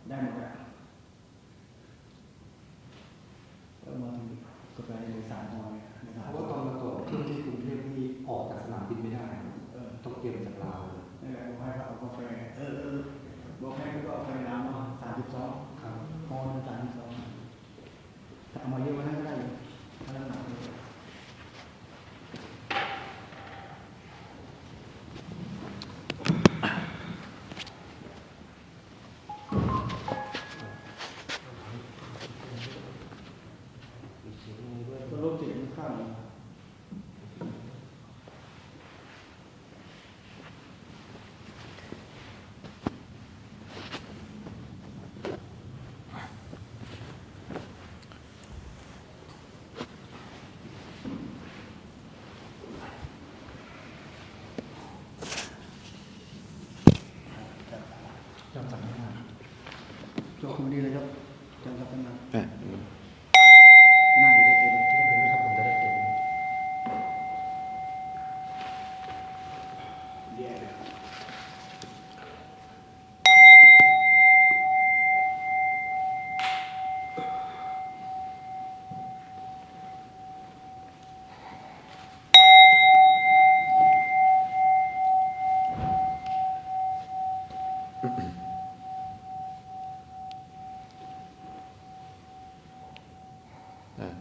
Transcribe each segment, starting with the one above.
ได้หมดแล้วก็มาถึงก็ไปในสามมอยเพราะว่าตอนมาต่อเครื่องที่กรุงเทพนี่ออกจากสนามบินไม่ได้ต้องเก็บจากลาวนี่แหละบอกให้เขาเอากาแฟบอกให้เขาเอากาแฟน้ำมา32ครับพอนะ32ถ้าเอามาเยอะกว่านั้นก็ได้อยู่ถ้าน้ำหนักเลยก็ลบเสียงข้างหนึ่งจำสักหน้าโจกมือดีเลยครับจำสักหน้าหน้าจะได้เต็มที่เป็นไม่ครับผมจะได้เก็บแย่เลย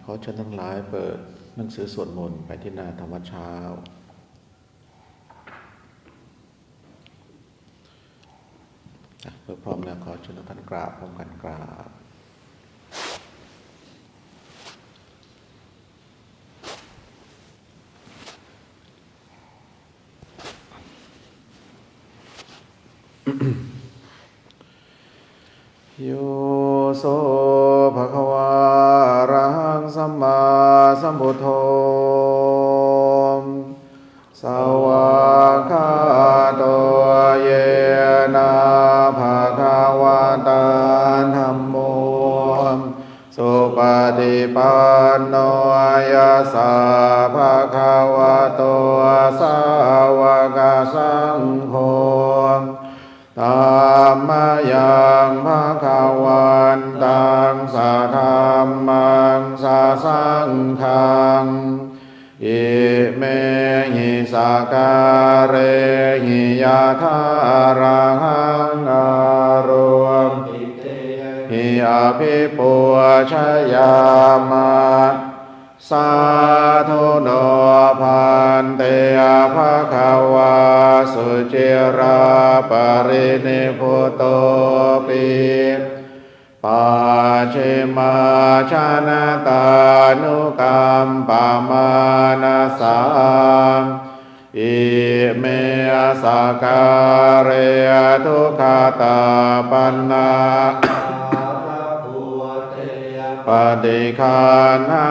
ขอเชิญทั้งหลายเปิดหนังสือสวดมนต์ไปที่หน้าธรรมวัดเช้าเพื่อพร้อมแล้วขอเชิญทุกท่านกราบพร้อมกันกราบโยโสภควาอะระหังสัมมาสัมพุทโธสวากขาโตเยนะภะคะวะตาธัมโมสุปฏิปันโนยัสสะภะคะวะโตสาวกสังโฆธัมมายังภะคะวันตังสะธัมมังสะสังฆังอิเมหิสาการะหิยะถารังอารมหิอภิปุชยามะสาธุโนพันเตภะคะวาสุจิราปรินิพพุโตปิปัจฉิมาชนะตานุกัมปะมานะสาอิเมสะการะทุกขตาปันนาปฏิคันหา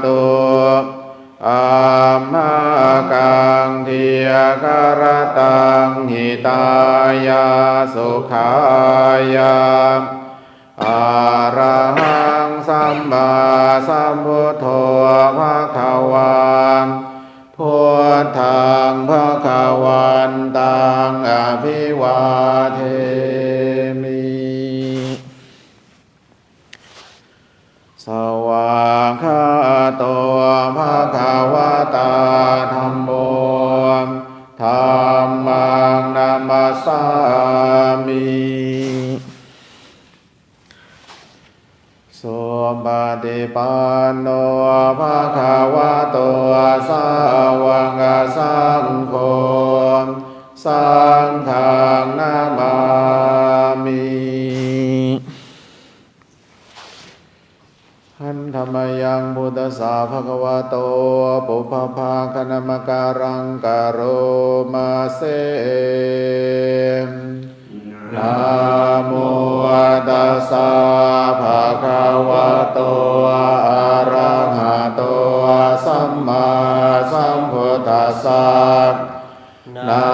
ตุอัมหากังทิยคารตังหิตายาสุขายาอะระหังสัมมาสัมพุทโธภะคะวาพุทธังภะคะวันตังอภิวาเทมิสวากขาโตภะคะวะตาธัมโมธัมมังนัมมัสสามิสุปฏิปันโนภะคะวะโตสาวกสังโฆสังฆังนามามิหันธรรมยังพุทธัสสะภะคะวะโตปุพพภาคณมการังกโรมาเสนะโมตัสสะภะคะวะโตอะระหะโตสัมมาสัมพุทธัสสะนะ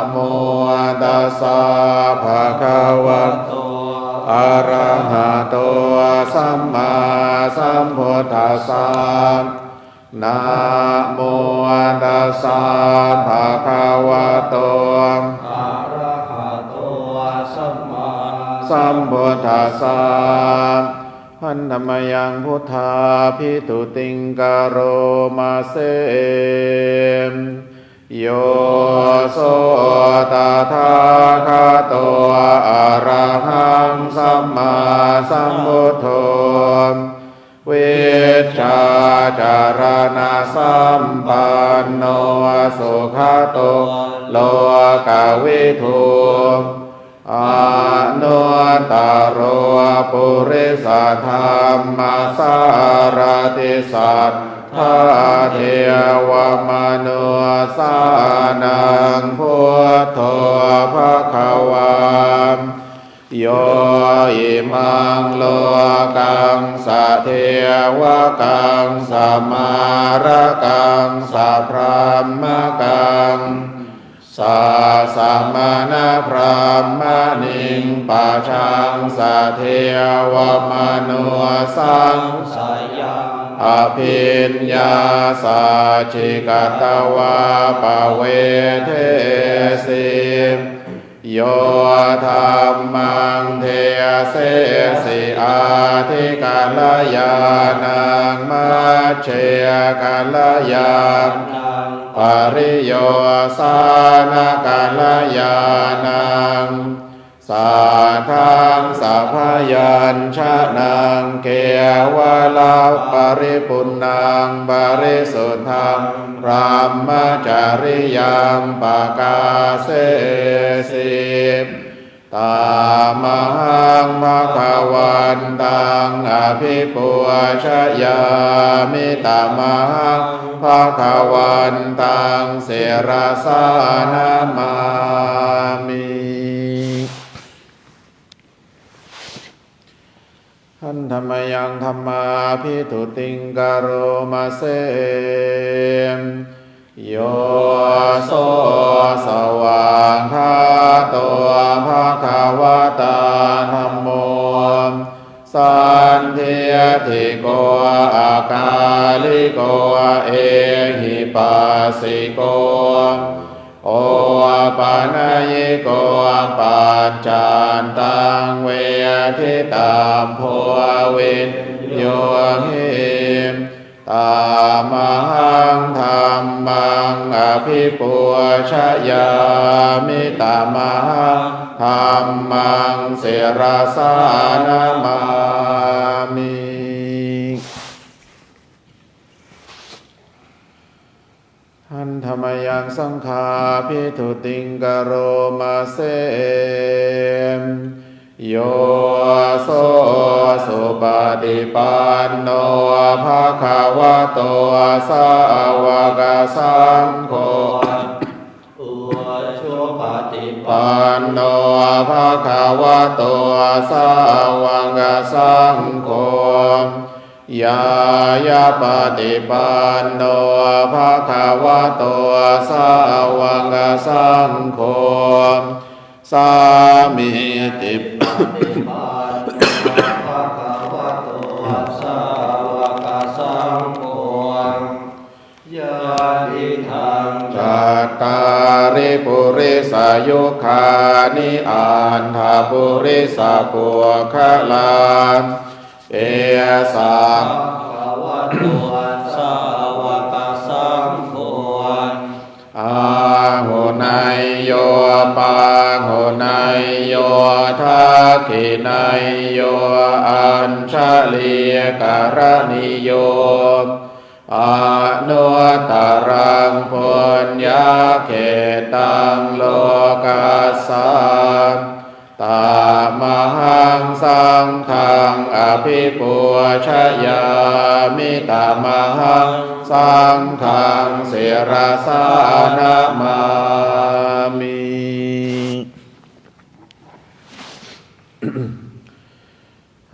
โมตัสสะภะคะวะโตอะระหะโตสัมมาสัมพุทธัสสะนะโมตัสสะภะคะวะโตอะระหะโตสัมมา สัมพุทธัสสะหันธรรมยังพุทธาภิตุติงกโรมาเสโยโสตถาคโตอะระหังสัมมาสัมพุทโธวิชชาจารณะสัมปันโนสุขโตโลกวิทูอนุตตโรปุริสธรรมสารติสัทธาเทวมนุสานังพุทโธภควาโยอิมังโลกังสะเทวกังสะมารกังสะพรหมกังสะสัมมานะพรหมนิงปัจฉังสะเทวมนุสังสยังอภิญญาสัจจิกตวาปเวเทสิโยธรรมังเทเสสิอาทิกัลยานังมัชเชกัลยานังปริโยสานกัลยานังสัทธังสัพพยัญชนะเกวลาปริปุณังบริสุทธังพรหมจริยังปกาเสสิตามหังภวันตังอภิปุชยามิตามหังภวันตังเสรสานามามิหันธรรมยังธรรมาภิตุติงกโรมาเสโยโสสว่างคาโตภควตาธัมโมสันทิฏฐิโกอาลิโกเอหิปัสสิโกโอปานายิโกปัจจันตังเวทิตามโพวินโยหิตามหังธรรมังอภิปุชยามิตามหังธรรมังเสรสานามามิหันธรรมยังสังฆาภิตุติงกโรมาเสโยโสสุปฏิปันโนภควโตสาวกสังโฆอุชุปฏิปันโนภควโตสาวกสังโฆยายาปฏิปันโนภควโตสาวกสังโฆสามิติปฏิปันโนภควโตสาวกสังโฆญาณิทังจัตตาริปุริสายุคานิอันทปุริสาปุคลาเอสามภควโตสาวกสังโฆอาหุนายโยปาหุนายโยทักขินายโยอัญชลีกรณิโยอนุตตรังปุญญาเขตังโลกัสสะตามหังสังฆังอภิปุชยามิตามหังสังฆังเสรสานามามิ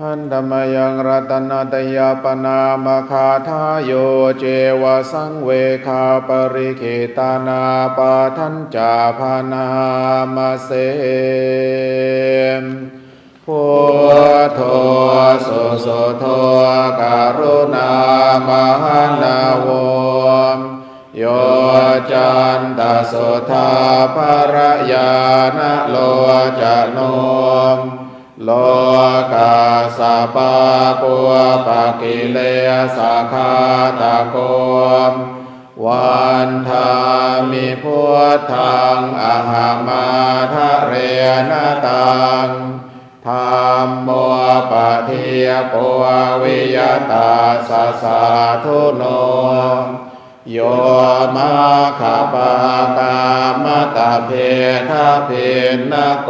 หันธรรมยังรัตนตยปนามคาทาโยเจวสังเวคาปริเคตานาปาทัญจาภานามเสพุทโธสุสุโธการุณามหันนาโวโยจันตสุธาภรยานะโลจโน โลกาสปะปัวปะกิเลสคาตะโกวันธามิพุทธังอหังมาทะเรนตังธัมโมปะเทียปัววิยตาสสะทุโนโยมาคาปากามตะเพทะเพนนโก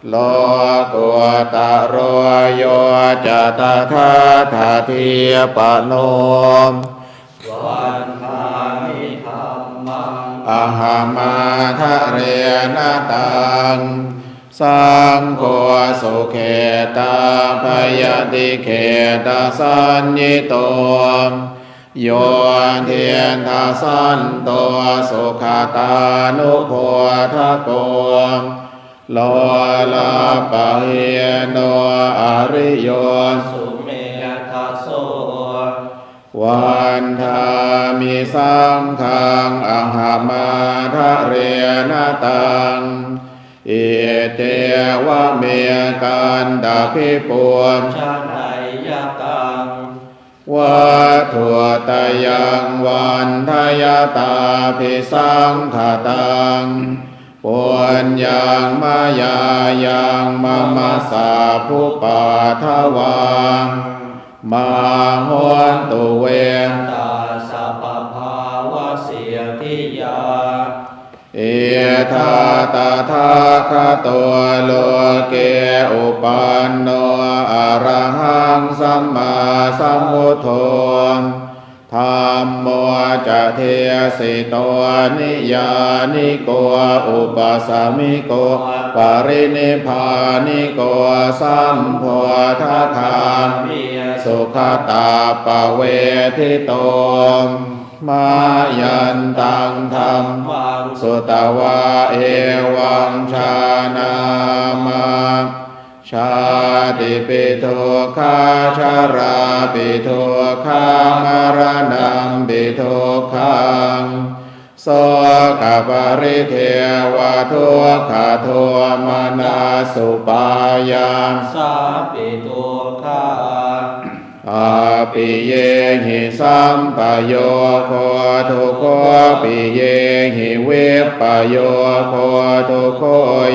โลกุตโรโยจะตถาทาทีปโนวันทามิธัมมังอหังมาทะเรนตังสังโฆสุเขตาพยติเขตาสัญญิโตโยเทียนทาสันโตสุขตานุโพธโกโลลาปะเฮโนอริโยสุเมทัสโสวันธามิสังฆังอหังมาทะเรนตังอิเตวะเมกันดาภิปุมชาไนยตังวัตถุตยังวันทยตาภิสังขตังปุญญังมายายังมะมะสาภุปาทวังมาโหนตุเวนตาสัพพาวะเสียทิยาเอธาตถาคโตโลเกอุปันโนอะระหังสัมมาสัมพุทโธธัมโมจะเทสิโตนิยานิโกอุปสามิโกปรินิพพานิโกสัมโพธคามิสุขตาปเวทิโตมายันตังธรรมสุตวะเอวังชานามาชาติปิทุกขาชาราปิทุกขามรณะปิทุกขังโสกปริเทวทุกขโทมนัสสุปายาสัพพิทุกขาอาปิเยหิสัมปโยโคทุโคปิเยหิเวปโยโคทุโค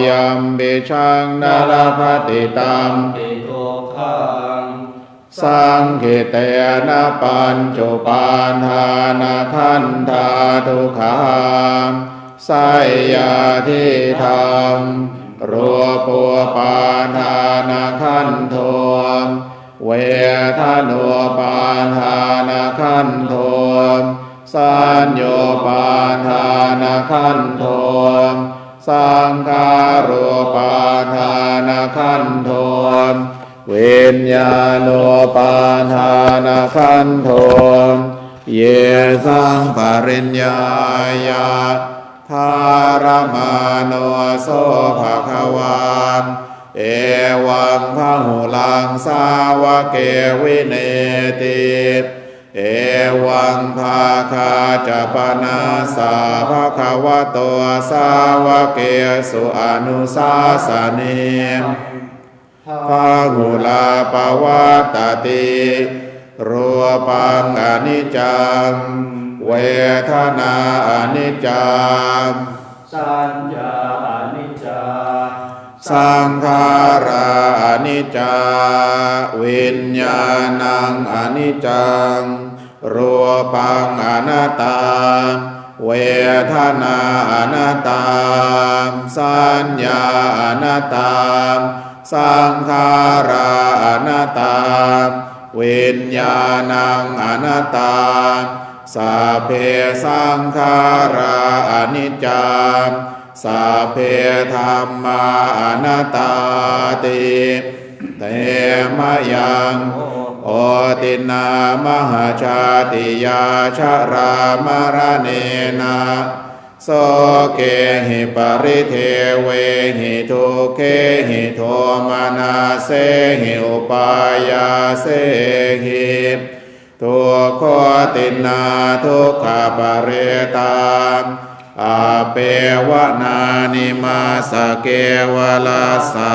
ยัมปิชังนาลภติตัมปิทุกขังสังขิเตนะปัญจุปาทานาคันธาทุกขังไสยาทิธรรมรูปุปาทานาคันโทเวทนุปาทานาคันโทสัญโยปาทานาคันโทสังขารุปาทานาคันโทวิญญาณุปาทานาคันโทเยสังปริญญายาธารมาโนโสภควานเอวังพหุลังสาวเกวิเนติเอวังภาคาจะปนาสาภควโตสาวเกสุอนุสาสเนพหุลาปวัตตติรูปังอนิจจังเวทนาอนิจจังสัญญาอนิจจาสังขาราอนิจจาวิญญาณังอนิจจังรูปังอนัตตาเวทนาอนัตตาสัญญาอนัตตาสังขาราอนัตตาวิญญาณังอนัตตาสัพเพสังขาราอนิจจังสัพเพธัมมาอนัตตาติเตมะยังโอตินามหาชาติยาชรามรเนนะโสเกหิปริเทเวหิทุเกหิโทมานาเสหิอุปายาเสหิทุกขตินาทุกขปะเรตา อาเปวนานิมาสเกวลาสา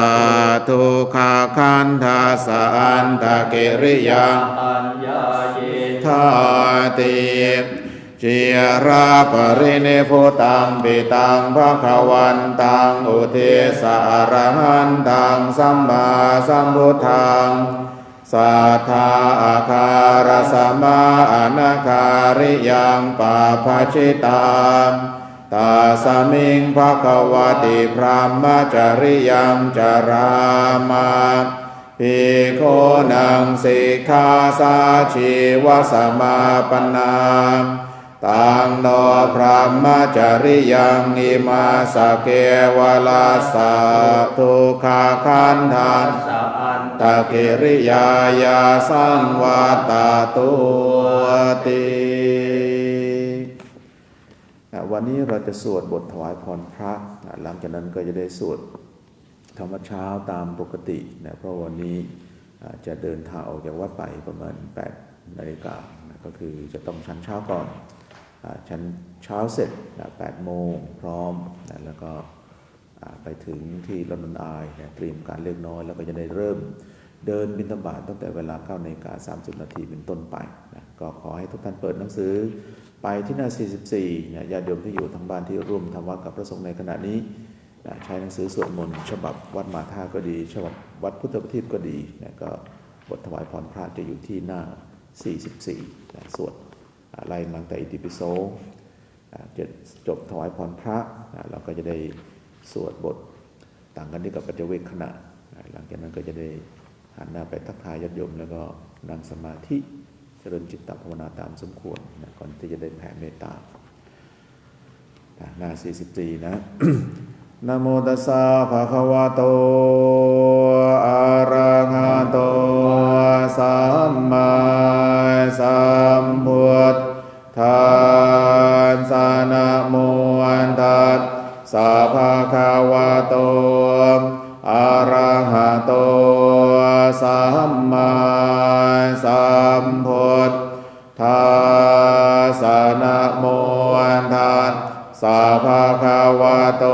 ทุกขาคันธาสันตกิริยาอัญญาเยทาติจิราปรินิพุตังปิตังภคะวันตังอุเทสะอรหันตังสัมมาสัมพุทธังสัทธาอาคารสมาอนาคาริยังปาภชิตังตาสมิงภควติพรหมจริยังจรามาภิกขุนังสิกขาสาชีวสมาปนาตังโนพรหมจริยังอิมาสเกวลาสาทุกขาคันธาตะกิริยายาสังวาตาตุติวันนี้เราจะสวดบทถวายพรพระหลังจากนั้นก็จะได้สวดธรรมเช้าตามปกตินะเพราะวันนี้จะเดินทางออกจากวัดไปประมาณ 8 นาฬิกาก็คือจะต้องฉันเช้าก่อนฉันเช้าเสร็จ 8 โมงพร้อมแล้วก็ไปถึงที่ลอนดอนอายเตรียมการเล็กน้อยแล้วก็จะได้เริ่มเดินบิณฑบาตตั้งแต่เวลา 9:30 น.เป็นต้นไปนะก็ขอให้ทุกท่านเปิดหนังสือไปที่หน้า 44ญาติโยมที่อยู่ทางบ้านที่ร่วมทำวัดกับพระสงฆ์ในขณะนี้ใช้หนังสือสวดมนต์ฉบับวัดมาท่าก็ดีฉบับวัดพุทธประทีปก็ดีก็บทถวายพรพระจะอยู่ที่หน้า 44สวดไล่หลังแต่อิติปิโสจะจบถวายพรพระเราก็จะได้สวดบทต่างกันที่กับปัจเจเวกขณะหลังจากนั้นก็จะได้หันหน้าไปทักทายญาติโยมแล้วก็นั่งสมาธิเจริญจิตตภาวนาตามสมควรก่อนที่จะได้แผ่เมตตาหน้า 44 นะ นะโมตัสสะภะคะวะโตอะระหะโตสัมมาสัมพุทธัสสะนะโมตัสสะภะคะวะโตอะระหะโตสัมมาสัมพุทธัสสะนะโมตัสสะภะคะวะโต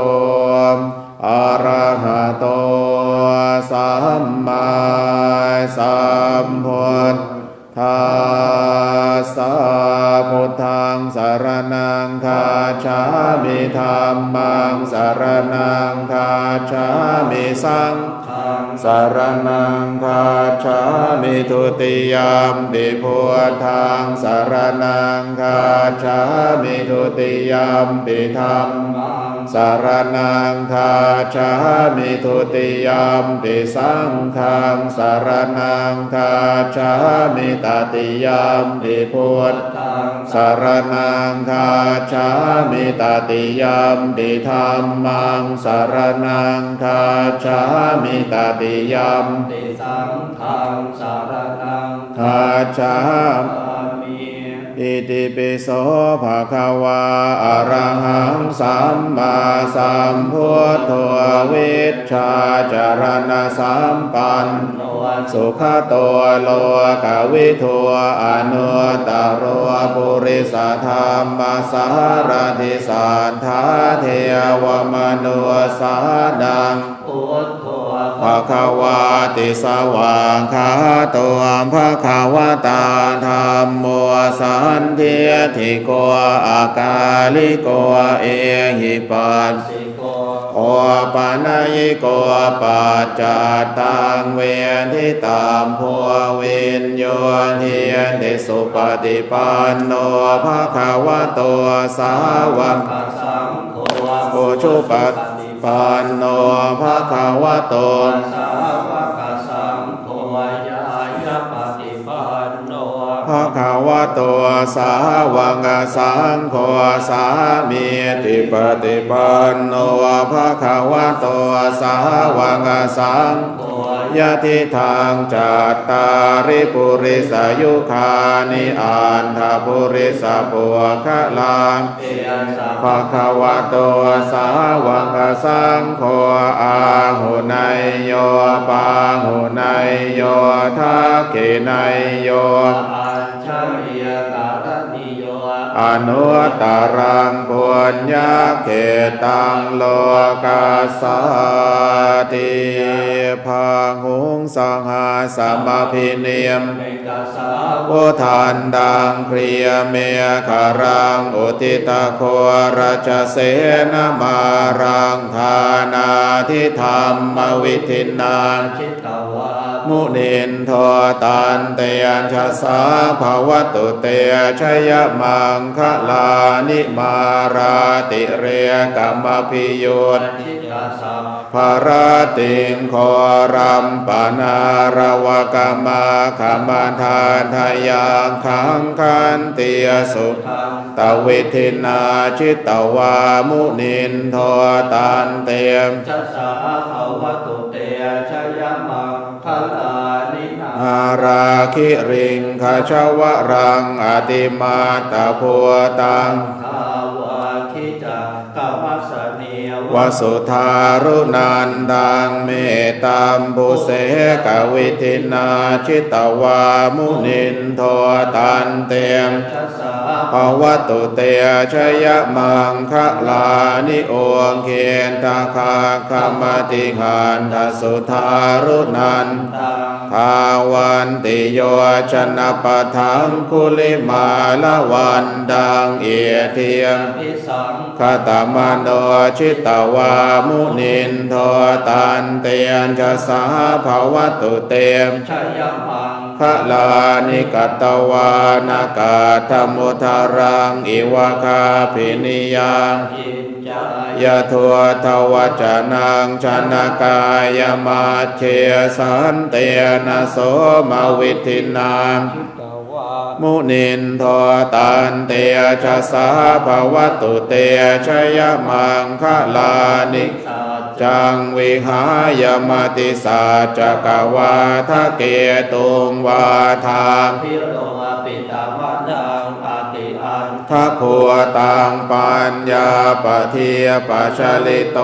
อะระหะโตสัมมาสัมพุทธัสสะพุทธังสรณังคัจฉามิธัมมังสรณังคัจฉามิสังฆังสรณังคัจฉามิทุติยมปิพุทธังสรณังคัจฉามิทุติยมปิธัมมังสรณังคัจฉามิทุติยมปิสังฆังสรณังคัจฉามิตติยมปิพุทธังสรณังคัจฉามิตติยมปิธัมมังสรณังคัจฉามิตติยมปิสังฆังสรณังคัจฉามิอิติปิโสภะคะวะอะระหังสัมมาสัมพุทโธวิชชาจารณะสัมปันโนสุขโตโลกวิทูอนุตตรปุริสธรรมสารถิสัทธาเทวมนุสานังพุทโธภะคะวะติสวากขาโตภะคะวะตาธัมโมสันทิฏฐิโกอากาลิโกเอหิปัสสิโกโอปานายิโกปัจจัตตังเวทิตามภัววินโยทิยติสุปฏิปันโนภะคะวะโตสาวกสังโฆปุชุปฏิปันโนภะคะวะโตสาวกสังโฆญาปฏิปันโนภะคะวะโตสาวกสังโฆสามีติปฏิปันโนภะคะวะโตสาวกสังโฆยะทิทางจัตตาริปุริสายุคานิอันทปุริสปุคะลังภะคะวะโตสาวกสังโฆอาหุนัยโยปาหุนัยโยทักขินัยโยอัญชลิยการณิโยอ อนุตตรังปุญญเขตังโลกาสาติภาหุงสังหาสัมภิเนียมพุทธันดังเครียเมฆารังอุทิตาโคราชเสนมารังธานาทิธรรมวิธินังมุนินโทตันเตยัญชสาภวตุเตชยมังคะลานิมาราติเรกรรมพิยุตภาราติงโครัมปนารวกรรมาขมาทานทายังขังคันเตียสุตวิธินาชิตวามุนินโทตันเตมชัสสะภวตุเตชยมังคะลานิอาราคิริงขชวรังอติมาตพัวตังวสุธารุนันดังเมตัมบุเสกวิธินาชิตวามุนินโทตันเตมภวตุเตชยมังคะลานิโอเคียนตาคาคมติหันทสุธารุนันภาวันติโยชนะปะทังคุลิมาละวันดังเอียเทียมคตมโนชิตวามุนินโทตันเตยัญชสาภวตุเตมชยมังคะลานิกัตตวานากาธมุทารังอิวคาภินิยังยะทัวทวัจนังชนกายมาเชสันเตนะโสมวิธินามุนินโทตันเตชะสาภวตุเตชยมังคะลานิจังวิหายมติสาจกวาทะเกตุงวาทางพิโรปิตามดังอติอันทพัวตังปัญญาปเทียปชลิโต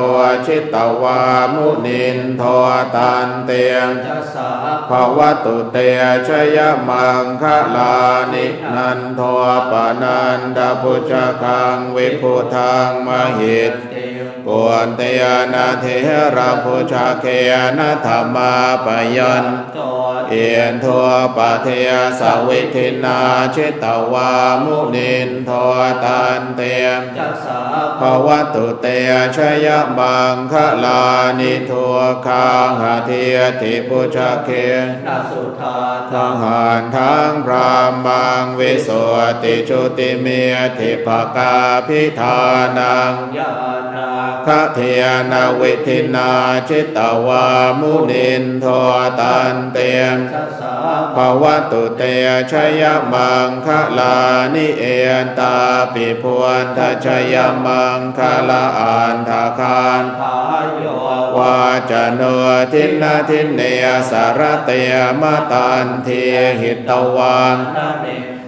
ชิตวามุนินโทตันเตชะสาภวตุเตชยมังคะลานินันโทปนันดาพุชคังวิพุทังมหิตปุณเตยนาเทระพุชเคนะธรรมาปยันเอียนทัวปเทสวิธินาชิตวามุนินโทตันเตมภวตุเตชยมังคะลานิทัวคาหาเทียติพุชเคนะสุธาทั้งหานทั้งพรามังวิโสติจุติเมธิภกาพิธานังญาณาคะเทียนาวิธินาชิตวามุนินโทตันเตมภวตุเตชยมังคะลานิเอนตาปิพวนทชยมังคะลาอันทคานภายโยวาจโนทินนาทินเนสารเตมตันเทหิตวาน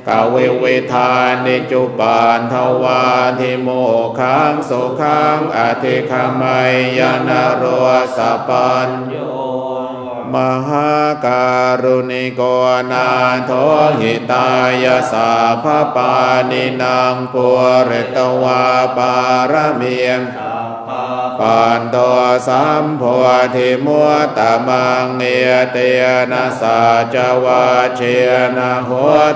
กาเวเวทานิจุปานทวาทิโมขังสุขังอธิคมัยยานโรสปัญโยมหาการุณิโกนาโทหิตายาสาภปานินางปุเรตวาปารมียปันโตสัมโพธิมุตตมังเอเตนะสาจวาเชนะโห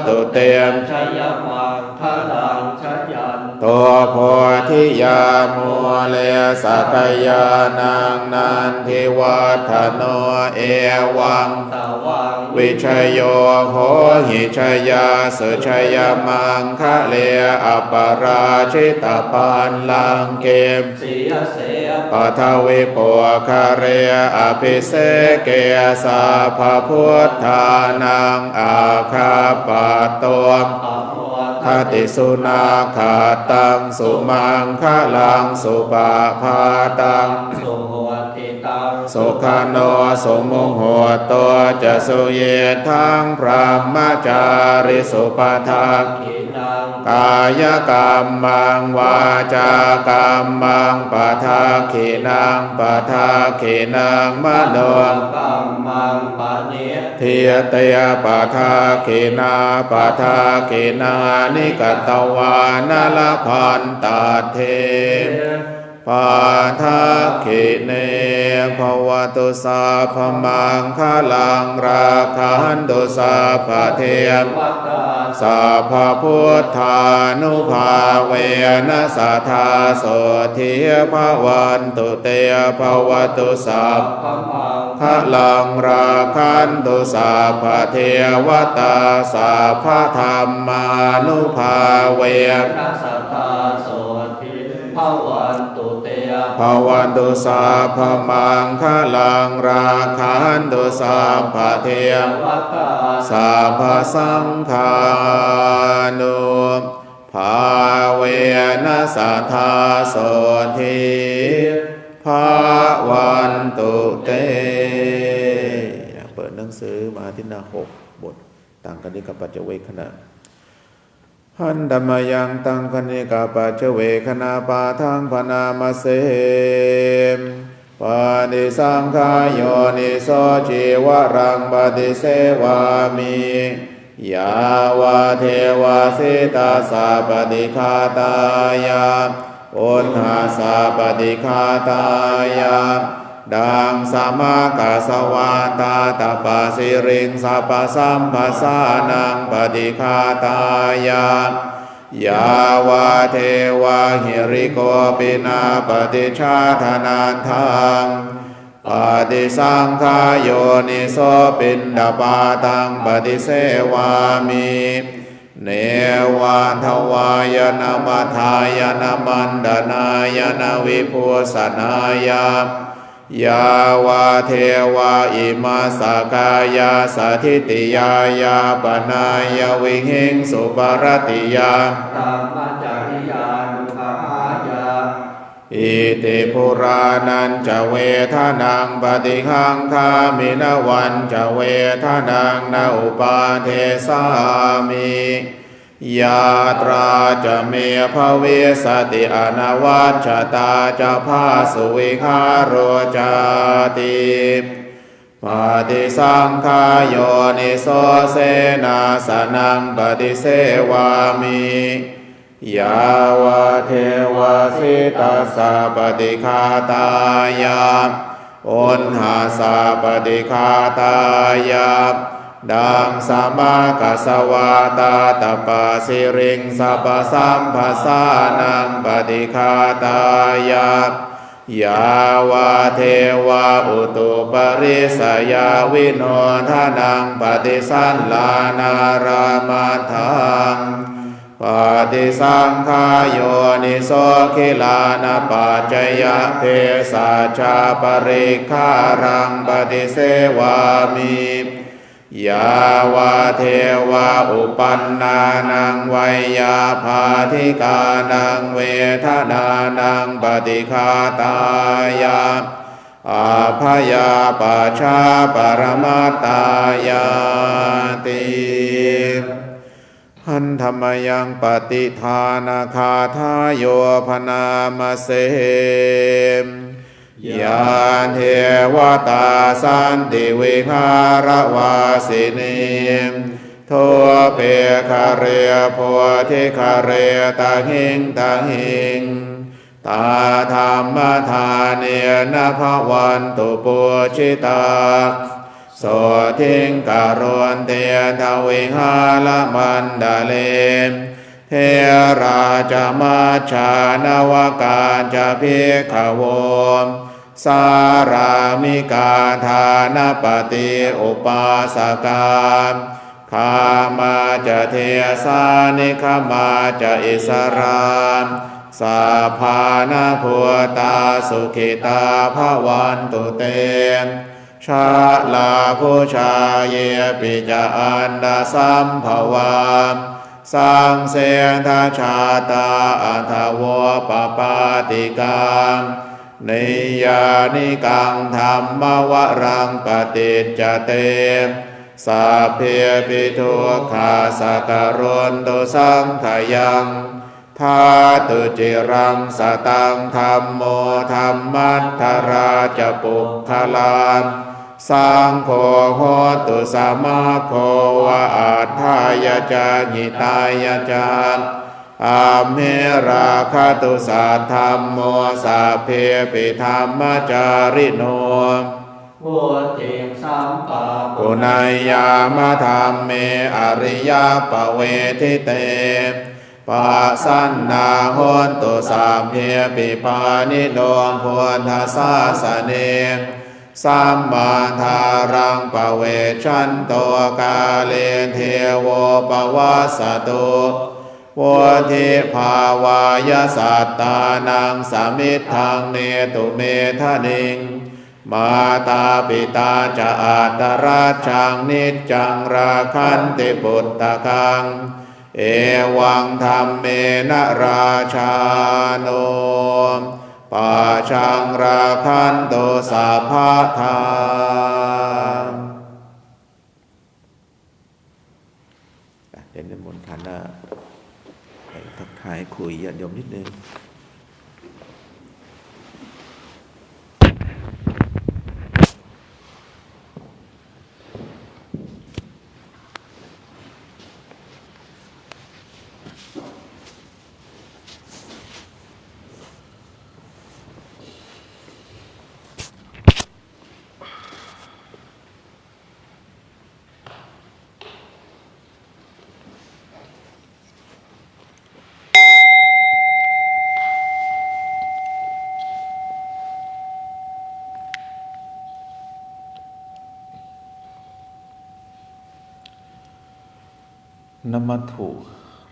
ตุเตมชยมังคะลังชยันตัวโพธิยามัวเลสักยานังนันทิวัฒโนเอวังตวังวิชโยโหหิชยาสุชยมังคะเลอปราชิตปันลังเกมสีเสปัทวิปุคาเรอภิเสเกสาภพุทธานังอาคาปะตวมทติสุนาขาตังสุมังคะลังสุปาพาตังสุโหติตังสุขโนสุมุโหตัวจะสุเยทังพรหมจาริสุปทักขินังกายกรรมังวาจากรรมังปทักขินังปทักขินังมโนกรรมังปะเน เทียเตยปะทาเขนาปะทาเขนานิกตวานาลพันตาเทปาทาเขเนภวตุสาพมังคลังราคันตุสาภเทมสัพพพุทธานุภาเวนะสัทธาโสทิภวันตุเตภวตุสัพพลังราคันตุสัพพเทวตาสัพพธรรมานุภาเวนะสัทธาโสทิภวันตุเตภวันตุสัพพมังคลังราคันตุสัพพเทวตาสัพพสังฆานุภาเวนะสัทธาโสทิภวันตุเตเปิดหนังสือมาที่หน้า6บทต่างกันนี้กับปัจเจเวคขณะหันธรรมยังตังคณิกาปัจเจเวคณาปาทังพนามาเสมปานิสังขายโยนิโสจิวรังปฏิเสวามิยาวาเทวาสิตาสาปฏิฆาตายาอุณหาสาปฏิฆาตายาดังสามากาสวาตาตปาสิริงสัพพสัมภาสานังปฏิฆาตายายาวาเทวาหิริโกปินาปฏิชาธนันทังปฏิสังขายโยนิโสปินดาปาตังปฏิเสวามิเนวาทวายนามัทายนามันดานายนาวิภูสนายายาวาเทวาอิมาสกายาสถิติยายาปนายวิหิงสุปรติยาตัมมัจจริยานุภายาอิติปุรานันจะเวทนังปฏิฆังคามินวันจะเวทนังนาอุปาเทสามิยาตราจะเมภเวสติอนวัชตาจะพาสุวิคาโรจาติปฏิสังขายโยนิโสเสนาสนังปฏิเสวามิยาวาเทวาสิตาสาปฏิฆาตายาอุณหาสาปฏิฆาตายาดังสามากาสวาตาตปาสิริงสัพพสัมภาสานังปฏิฆาตายายาวาเทวาอุตุปริสยาวิโนทานังปฏิสันลานารามาทังปฏิสังขายโยนิโสขิลานาปัจจยเพสัชชาปริฆารังปฏิเสวามิยาวาเทวาอุปันนานังไวยาภาธิกานังเวทนานังปฏิฆาตายาอาภยาปัชชาปรมัตตายาติหันธรรมยังปฏิทานาคาทายโยพนามาเสมยาเทวตาสันติวิหารวาสินีทัวเพคาเรโพธิคาเรตาหิงตาหิงตาธรรมทานเนนะภวันตุปุชิตาโสทิงการุณเตทวิหารมันดาเลเทราจมัชฌานวกาจะภิกขโวสารามิกาทานปฏิอุปาสกาคามาจะเทสานิคมาจะอิสราสาภานาภูตาสุขิตาภวันตุเตชาลาภูชาเยปิจาอันดาสัมภวาสังเสทาชาตาอัทวปปาติกานิยานิกังธรรมวรังปฏิจจเตสัพเพปิทุกขาสักการนตุสังขยังธาตุจิรังสตังธรรมโมธรรมัทธราจปุคคลา สังโฆโหตุสัมมาโควะอัฏฐายจาญิตายจาอาเมราคาตุสัทธัมโมสัพเพปิธัมมจาริโนพุทธิสัมปะปุณยยามธรรมเมอริยปเวทิเตปัสสันนาโหนตุสัพเพปิปานิโนพุทธศาสเนสัมมาทารังปเวชันโตกาเลเทโวปวัสสตุวุธิภาวายสัตตานังสมิทธังเนตุเมทะนิงมาตาปิตาจะอัตตราชังนิจจังราคันติปุตตะคังเอวังธรรมเมนะราชาโนปัจจังราคันตุสัพพะทาเดี๋ยวนิมนต์ท่านทักทายคุยญาติโยมนิดนึงนมัตถุ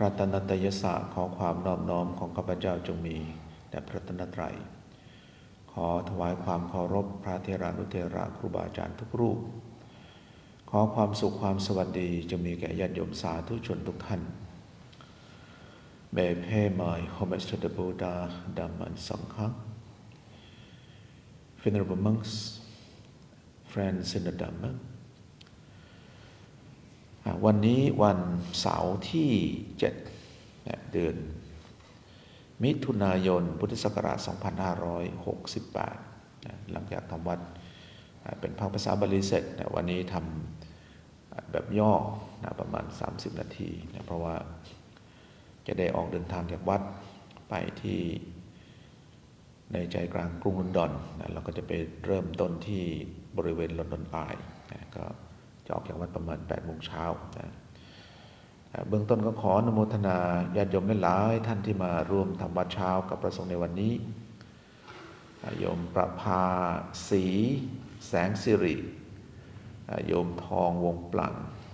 รัตนตยศาสตร์ขอความนอบน้อมของข้าพเจ้าจงมีแด่พระรัตนตรัยขอถวายความเคารพพระเถรานุเถระครูบาอาจารย์ทุกรูปขอความสุขความสวัสดีจงมีแก่ญาติโยมสาธุชนทุกท่าน May I pay my homage to the Buddha, Dhamma and Sangha, venerable monks, friends in the Dhamma.วันนี้วันเสาร์ที่7เดือนมิถุนายนพุทธศักราช2568หลังจากทำวัดเป็นภาษาบาลีเสร็จวันนี้ทำแบบย่อประมาณ30นาทีเพราะว่าจะได้ออกเดินทางจากวัดไปที่ในใจกลางกรุงลอนดอนเราก็จะไปเริ่มต้นที่บริเวณลอนดอนอายก็จะออกจากวัดประมาณ 8 โมงเช้าเบื้องต้นก็ขออนุโมทนาญาติโยมหลายท่านที่มาร่วมทำวัดเช้ากับพระสงฆ์ในวันนี้โยมประภาศรีแสงสิริโยมทองวงปลั่ง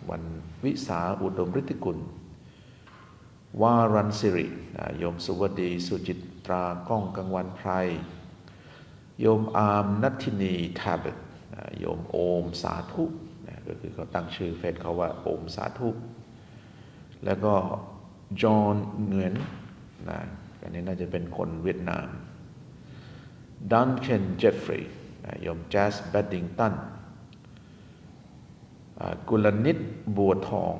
วันวิสาอุดมฤทธิกุลวารันสิริโยมสุวดีสุจิตราก้องกังวันไพรโยมอามนัทธินีทาเบตโยมโอมสาธุก็คือเขาตั้งชื่อเฟซเขาว่าโอมสาธุแล้วก็จอห์นเงือนอันนี้น่าจะเป็นคนเวียดนามดันเคนเจฟฟรีย์โยมแจสแบดดิงตันกุลนิตบัวทอง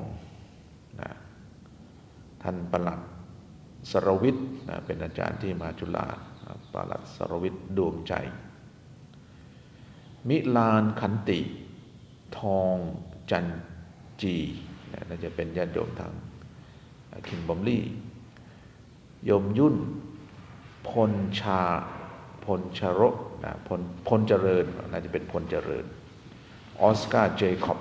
ท่านปลัดสรวิทย์เป็นอาจารย์ที่มหาจุฬาปลัดสรวิทย์ดวงใจมิลานขันติทองจันจีน่าจะเป็นญาติโยมทางคิมบอมลี่โยมยุ่นพลชรกพลเจริญน่าจะเป็นพลเจริญออสการ์เจคอบ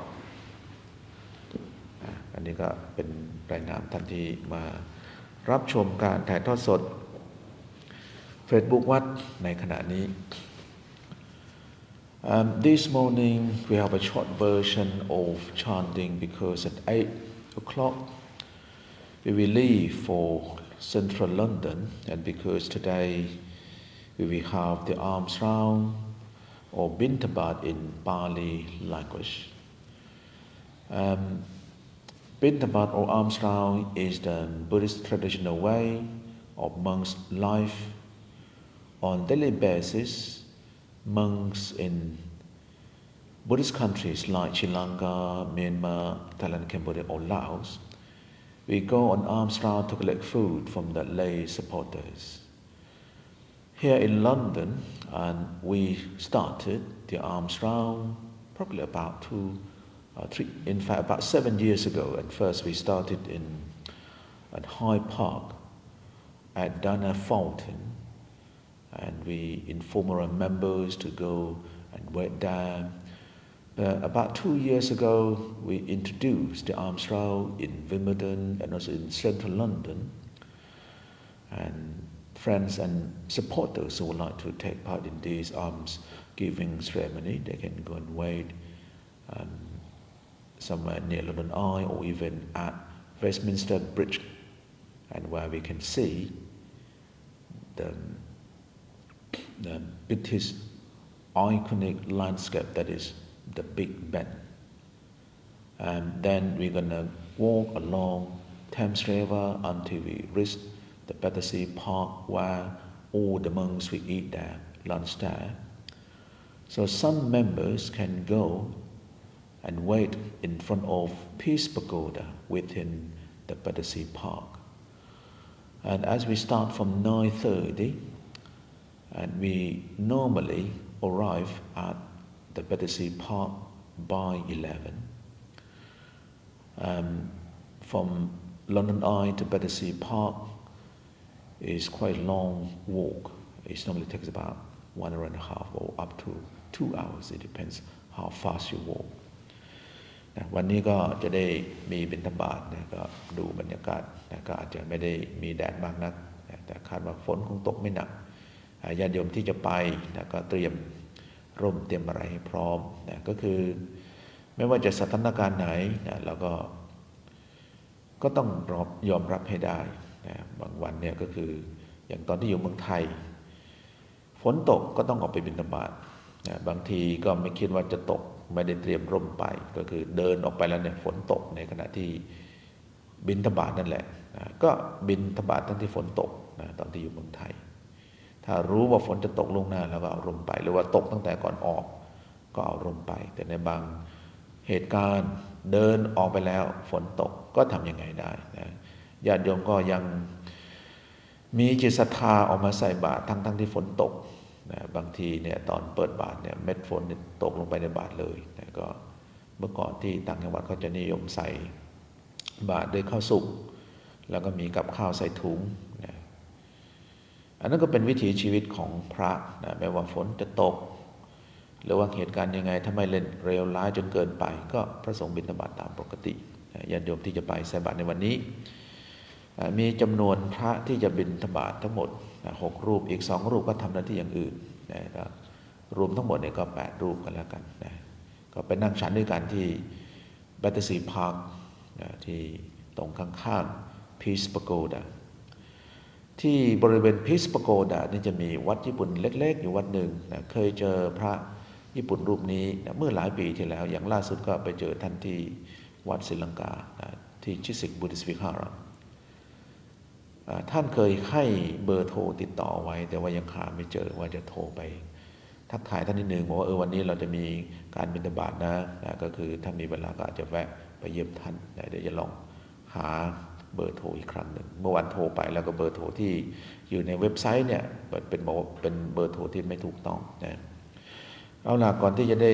อันนี้ก็เป็นรายนามท่านที่มารับชมการถ่ายทอดสด Facebook วัดในขณะนี้This morning we have a short version of chanting because at 8 o'clock we will leave for central London and because today we will have the alms round or Bintabat in Pali language. Bintabat or alms round is the Buddhist traditional way of monks' life. On daily basis,monks in Buddhist countries like Sri Lanka, Myanmar, Thailand, Cambodia or Laos, we go on alms round to collect food from the lay supporters. Here in London, and we started the alms round probably about 3, in fact about 7 years ago. At first we started at Hyde Park at Dana Fountain, and we informed our members to go and wait there. About 2 years ago, we introduced the arms round in Wimbledon and also in central London. And friends and supporters who would like to take part in this arms giving ceremony, they can go and wait somewhere near London Eye or even at Westminster Bridge, and where we can see the British iconic landscape, that is the Big Ben. And then we're gonna walk along Thames River until we reach the Battersea Park, where all the monks will eat their lunch there. So some members can go and wait in front of Peace Pagoda within the Battersea Park. And as we start from 9:30, and we normally arrive at the Battersea Park by 11. From London Eye to Battersea Park is quite a long walk. It normally takes about 1 hour and a half or up to 2 hours. It depends how fast you walk. วันนี้ก็จะได้มีบิณฑบาตนะก็ดูบรรยากาศนะก็อาจจะไม่ได้มีแดดมากนักแต่คาดว่าฝนคงตกไม่หนักญาติโยมที่จะไปนะก็เตรียมร่มเตรียมอะไรให้พร้อมนะก็คือไม่ว่าจะสถานการณ์ไหนนะเราก็ต้องยอมรับให้ได้นะบางวันเนี่ยก็คืออย่างตอนที่อยู่เมืองไทยฝนตกก็ต้องออกไปบิณฑบาตนะบางทีก็ไม่คิดว่าจะตกไม่ได้เตรียมร่มไปก็คือเดินออกไปแล้วเนี่ยฝนตกในขณะที่บิณฑบาตนั่นแหละนะก็บิณฑบาตทั้งที่ฝนตกนะตอนที่อยู่เมืองไทยถ้ารู้ว่าฝนจะตกล่วงหน้าแล้วก็เอาร่มไปหรือว่าตกตั้งแต่ก่อนออกก็เอาร่มไปแต่ในบางเหตุการณ์เดินออกไปแล้วฝนตกก็ทำยังไงได้นะญาติโยมก็ยังมีจิตศรัทธาออกมาใส่บาตรทั้งที่ฝนตกนะบางทีเนี่ยตอนเปิดบาตรเนี่ยเม็ดฝนตกลงไปในบาตรเลยนะก็เมื่อก่อนที่ต่างจังหวัดเขาจะนิยมใส่บาตรด้วยข้าวสุกแล้วก็มีกับข้าวใส่ถุงนะอันนั้นก็เป็นวิถีชีวิตของพระนะไม่ว่าฝนจะตกหรือว่าเหตุการณ์ยังไงถ้าไม่เล่นเร็วร้ายจนเกินไปก็พระสงฆ์บิณฑบาตตามปกติญาติโยมที่จะไปใส่บาตรในวันนี้มีจำนวนพระที่จะบิณฑบาตทั้งหมด6 รูปอีก2 รูปก็ทำหน้าที่อย่างอื่นนะรวมทั้งหมดเนี่ยก็8 รูปกันแล้วกันนะก็ไปนั่งฉันด้วยกันที่บัตเตอร์ซีพาร์คนะที่ตรงข้างๆ Peace Pagoda ที่บริเวณ Peace Pagoda นี่จะมีวัดญี่ปุ่นเล็กๆอยู่วัดหนึ่งนะเคยเจอพระญี่ปุ่นรูปนี้นะเมื่อหลายปีที่แล้วอย่างล่าสุดก็ไปเจอท่านที่วัดศรีลังกานะที่ชิสิกบุติสวิหารามท่านเคยให้เบอร์โทรติดต่อไว้แต่ว่ายังหาไม่เจอว่าจะโทรไปทักทายท่านนิดนึงบอกว่าวันนี้เราจะมีการบิณฑบาตนะก็คือถ้ามีเวลาก็อาจจะแวะไปเยี่ยมท่านเดี๋ยวจะลองหาเบอร์โทรอีกครั้งหนึ่งเมื่อวันโทรไปแล้วก็เบอร์โทรที่อยู่ในเว็บไซต์เนี่ยเป็นเบอร์โทรที่ไม่ถูกต้องนะเอาล่ะก่อนที่จะได้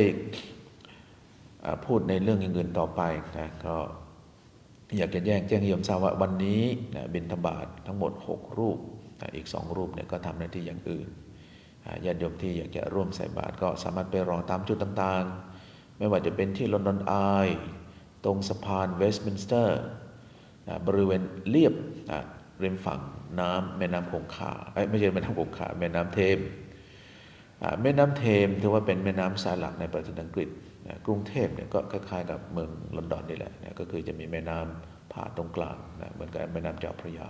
พูดในเรื่องอื่นๆต่อไปนะก็อยากจะแจ้งให้โยมทราบว่าวันนี้บิณฑบาตทั้งหมด6 รูปอีก2 รูปเนี่ยก็ทำหน้าที่อย่างอื่นญาติโยมที่อยากจะร่วมใส่บาตรก็สามารถไปรอตามจุดต่างๆไม่ว่าจะเป็นที่ลอนดอนอายตรงสะพานเวสต์มินสเตอร์บริเวณเลียบริมฝั่งน้ำแม่น้ำคงคาไม่ใช่แม่น้ำคงคาแม่น้ำเทมแม่น้ำเทมถือว่าเป็นแม่น้ำสายหลักในประเทศอังกฤษกรุงเทพเนี่ยก็คล้ายๆกับเมืองลอนดอนนี่แหละก็คือจะมีแม่น้ำผ่านตรงกลางเหมือนกับแม่น้ำเจ้าพระยา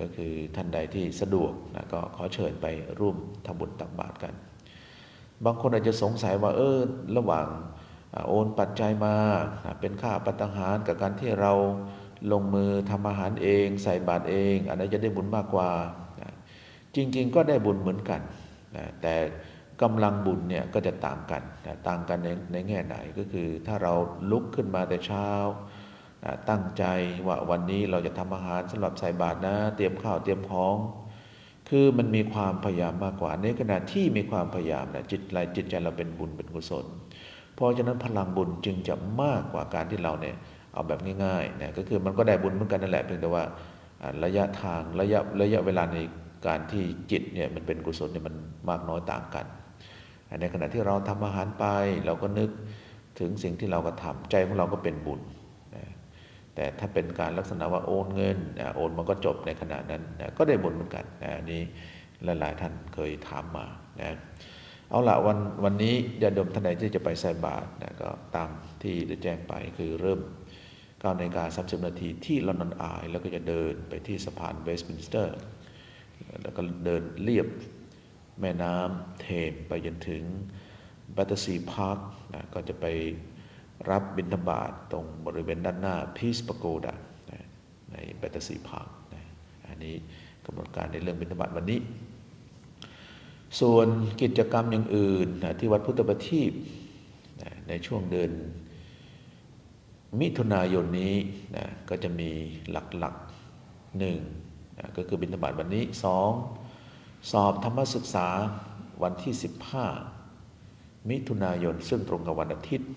ก็คือท่านใดที่สะดวกก็ขอเชิญไปร่วมทำบุญตักบาตรกันบางคนอาจจะสงสัยว่าระหว่างโอนปัจจัยมาเป็นค่าภัตตาหารกับการที่เราลงมือทำอาหารเองใส่บาตรเองอันไหนจะได้บุญมากกว่าจริงๆก็ได้บุญเหมือนกันแต่กำลังบุญเนี่ยก็จะต่างกันในแง่ไหนก็คือถ้าเราลุกขึ้นมาแต่เช้าตั้งใจว่าวันนี้เราจะทำอาหารสำหรับใส่บาตรนะเตรียมข้าวเตรียมของคือมันมีความพยายามมากกว่าในขณะที่มีความพยายามจิตใจเราเป็นบุญเป็นกุศล ราะฉะนั้นพลังบุญจึงจะมากกว่าการที่เราเนี่ยเอาแบบง่ายๆนะก็คือมันก็ได้บุญเหมือนกันนั่นแหละเพียงแต่ว่าระยะทางระยะเวลาในการที่จิตเนี่ยมันเป็นกุศลเนี่ยมันมากน้อยต่างกันในขณะที่เราทำอาหารไปเราก็นึกถึงสิ่งที่เราก็ทำใจของเราก็เป็นบุญนะแต่ถ้าเป็นการลักษณะว่าโอนเงินโอนมันก็จบในขณะนั้นนะก็ได้บุญเหมือนกันนะอันนี้หลายๆท่านเคยถามมานะเอาละวันนี้ญาติโยมท่านใดที่จะไปใส่บาตรนะก็ตามที่ได้แจ้งไปคือเริ่ม9:30 นาทีที่ลอนดอนอายแล้วก็จะเดินไปที่สะพานเวสต์มินสเตอร์แล้วก็เดินเลียบแม่น้ำเทมไปจนถึงบัตเตอร์ซีพาร์คนะก็จะไปรับบิณฑบาตตรงบริเวณด้านหน้าพีซปาโกดาในบัตเตอร์ซีพาร์คนะอันนี้กำหนดการในเรื่องบิณฑบาตวันนี้ส่วนกิจกรรมอย่างอื่นนะที่วัดพุทธประทีปนะในช่วงเดือนมิถุนายนนี้นะก็จะมีหลักๆ1นะก็คือบิณฑบาตวันนี้2สอบธรรมศึกษาวันที่15มิถุนายนซึ่งตรงกับวันอาทิตย์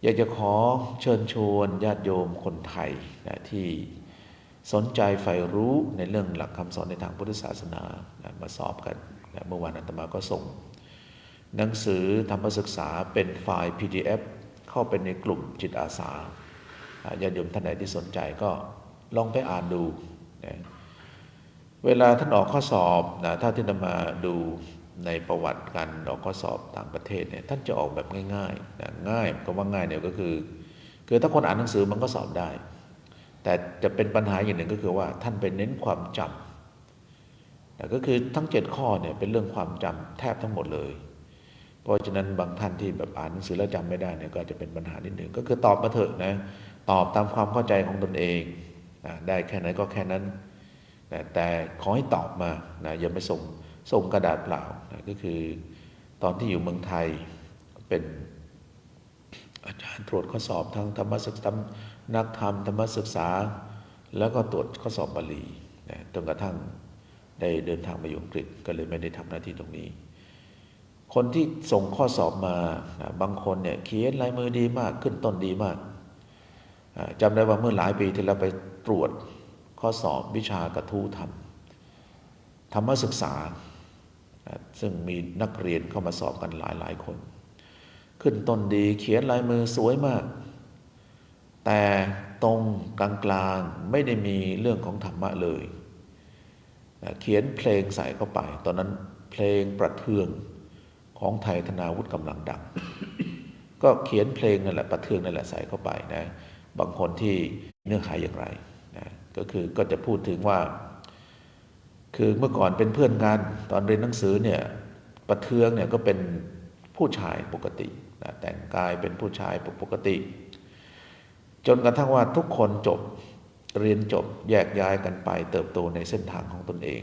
อยากจะขอเชิญชวนญาติโยมคนไทยนะที่สนใจใฝ่รู้ในเรื่องหลักคำสอนในทางพุทธศาสนานะมาสอบกันนะเมื่อวานอาตมาก็ส่งหนังสือธรรมศึกษาเป็นไฟล์ PDF เข้าไปในกลุ่มจิตอาสาญาติโยมท่านใดที่สนใจก็ลองไปอ่านดูนะเวลาท่านออกข้อสอบนะถ้าที่นำมาดูในประวัติการออกข้อสอบต่างประเทศเนี่ยท่านจะออกแบบง่ายๆนะง่ายก็ว่าง่ายเนี่ยก็คือถ้าคนอ่านหนังสือมันก็สอบได้แต่จะเป็นปัญหาอย่างหนึ่งก็คือว่าท่านไปเน้นความจำนะก็คือทั้ง7ข้อเนี่ยเป็นเรื่องความจำแทบทั้งหมดเลยเพราะฉะนั้นบางท่านที่แบบอ่านหนังสือแล้วจำไม่ได้เนี่ยก็จะเป็นปัญหานิดหนึ่งก็คือตอบมาเถอะนะตอบตามความเข้าใจของตนเองนะได้แค่ไหนก็แค่นั้นนะแต่ขอให้ตอบมานะอย่าไปส่งกระดาษเปล่านะก็คือตอนที่อยู่เมืองไทยเป็นอาจารย์ตรวจข้อสอบทางธรรมศึกษานักธรรมธรรมศึกษาแล้วก็ตรวจข้อสอบบาลีนะจนกระทั่งได้เดินทางมาอยู่อังกฤษก็เลยไม่ได้ทำหน้าที่ตรงนี้คนที่ส่งข้อสอบมานะบางคนเนี่ยเขียนลายมือดีมากขึ้นต้นดีมากจำได้ว่าเมื่อหลายปีที่เราไปตรวจข้อสอบวิชากระทู้ธรรมศึกษาซึ่งมีนักเรียนเข้ามาสอบกันหลายคนขึ้นต้นดีเขียนลายมือสวยมากแต่ตรงกลางๆไม่ได้มีเรื่องของธรรมะเลยเขียนเพลงใส่เข้าไปตอนนั้นเพลงประเทืองของไทยธนาวุฒิกำลังดัง ก็เขียนเพลงนั่นแหละประเทืองนั่นแหละใส่เข้าไปนะบางคนที่เนื้อหาอย่างไรนะก็จะพูดถึงว่าคือเมื่อก่อนเป็นเพื่อนกันตอนเรียนหนังสือเนี่ยประเทืองเนี่ยก็เป็นผู้ชายปกตินะแต่งกายเป็นผู้ชายปกติจนกระทั่งว่าทุกคนเรียนจบแยกย้ายกันไปเติบโตในเส้นทางของตนเอง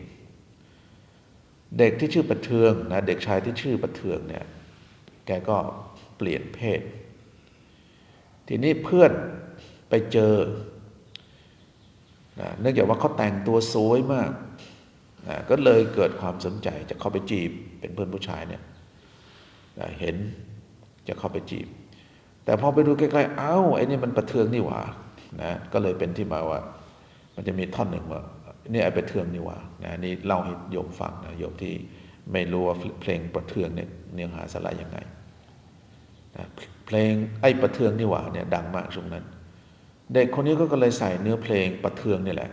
เด็กที่ชื่อประเทืองนะเด็กชายที่ชื่อประเทืองเนี่ยแกก็เปลี่ยนเพศทีนี้เพื่อนไปเจอนะเนื่องจากว่าเขาแต่งตัวสวยมากนะก็เลยเกิดความสนใจจะเข้าไปจีบเป็นเพื่อนผู้ชายเนี่ยนะเห็นจะเข้าไปจีบแต่พอไปดูใกล้ๆเอ้าไอ้นี่มันประเทืองนี่หว่านะก็เลยเป็นที่มาว่ามันจะมีท่อนหนึ่งว่านี่ไอ้ประเทืองนี่หว่านะนี่เล่าให้โยมฟังนะโยมที่ไม่รู้ว่าเพลงประเทืองเนี่ยเนื้อหาสาระยังไงนะเพลงไอ้ประเทืองนี่หว่าเนี่ยดังมากช่วงนั้นเด็กคนนี้ก็เลยใส่เนื้อเพลงประเทืองนี่แหละ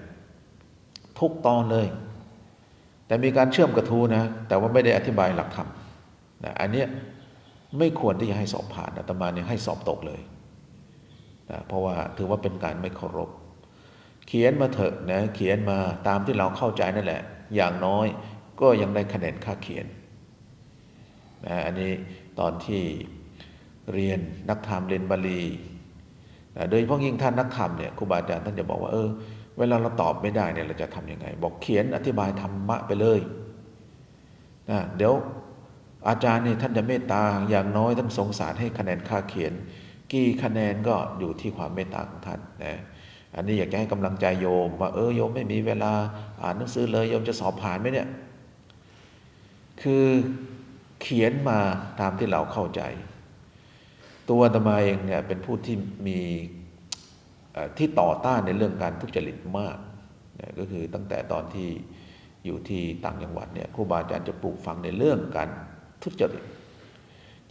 ทุกตอนเลยแต่มีการเชื่อมกระทู้นะแต่ว่าไม่ได้อธิบายหลักธรรมนะอันเนี้ยไม่ควรที่จะให้สอบผ่านอาตมาเนี่ยให้สอบตกเลยนะเพราะว่าถือว่าเป็นการไม่เคารพเขียนมาเถอะนะเขียนมาตามที่เราเข้าใจนั่นแหละอย่างน้อยก็ยังได้คะแนนค่าเขียนนะอันนี้ตอนที่เรียนนักธรรมเรียนบาลีนะโดยเฉพาะยิ่งท่านนักธรรมเนี่ยครูบาอาจารย์ท่านจะบอกว่าเวลาเราตอบไม่ได้เนี่ยเราจะทำยังไงบอกเขียนอธิบายธรรมะไปเลยนะเดี๋ยวอาจารย์นี่ท่านจะเมตตาอย่างน้อยท่านสงสารให้คะแนนค่าเขียนกี่คะแนนก็อยู่ที่ความเมตตาของท่านนะอันนี้อยากจะให้กำลังใจโยมว่าโยมไม่มีเวลาอ่านหนังสือเลยโยมจะสอบผ่านไหมเนี่ยคือเขียนมาตามที่เราเข้าใจ ตัวอาตมาเองเนี่ยเป็นผู้ที่มีที่ต่อต้านในเรื่องการทุจริตมากนะก็คือตั้งแต่ตอนที่อยู่ที่ต่างจังหวัดเนี่ยครูบาอาจารย์จะปลูกฝังในเรื่องการทุจริต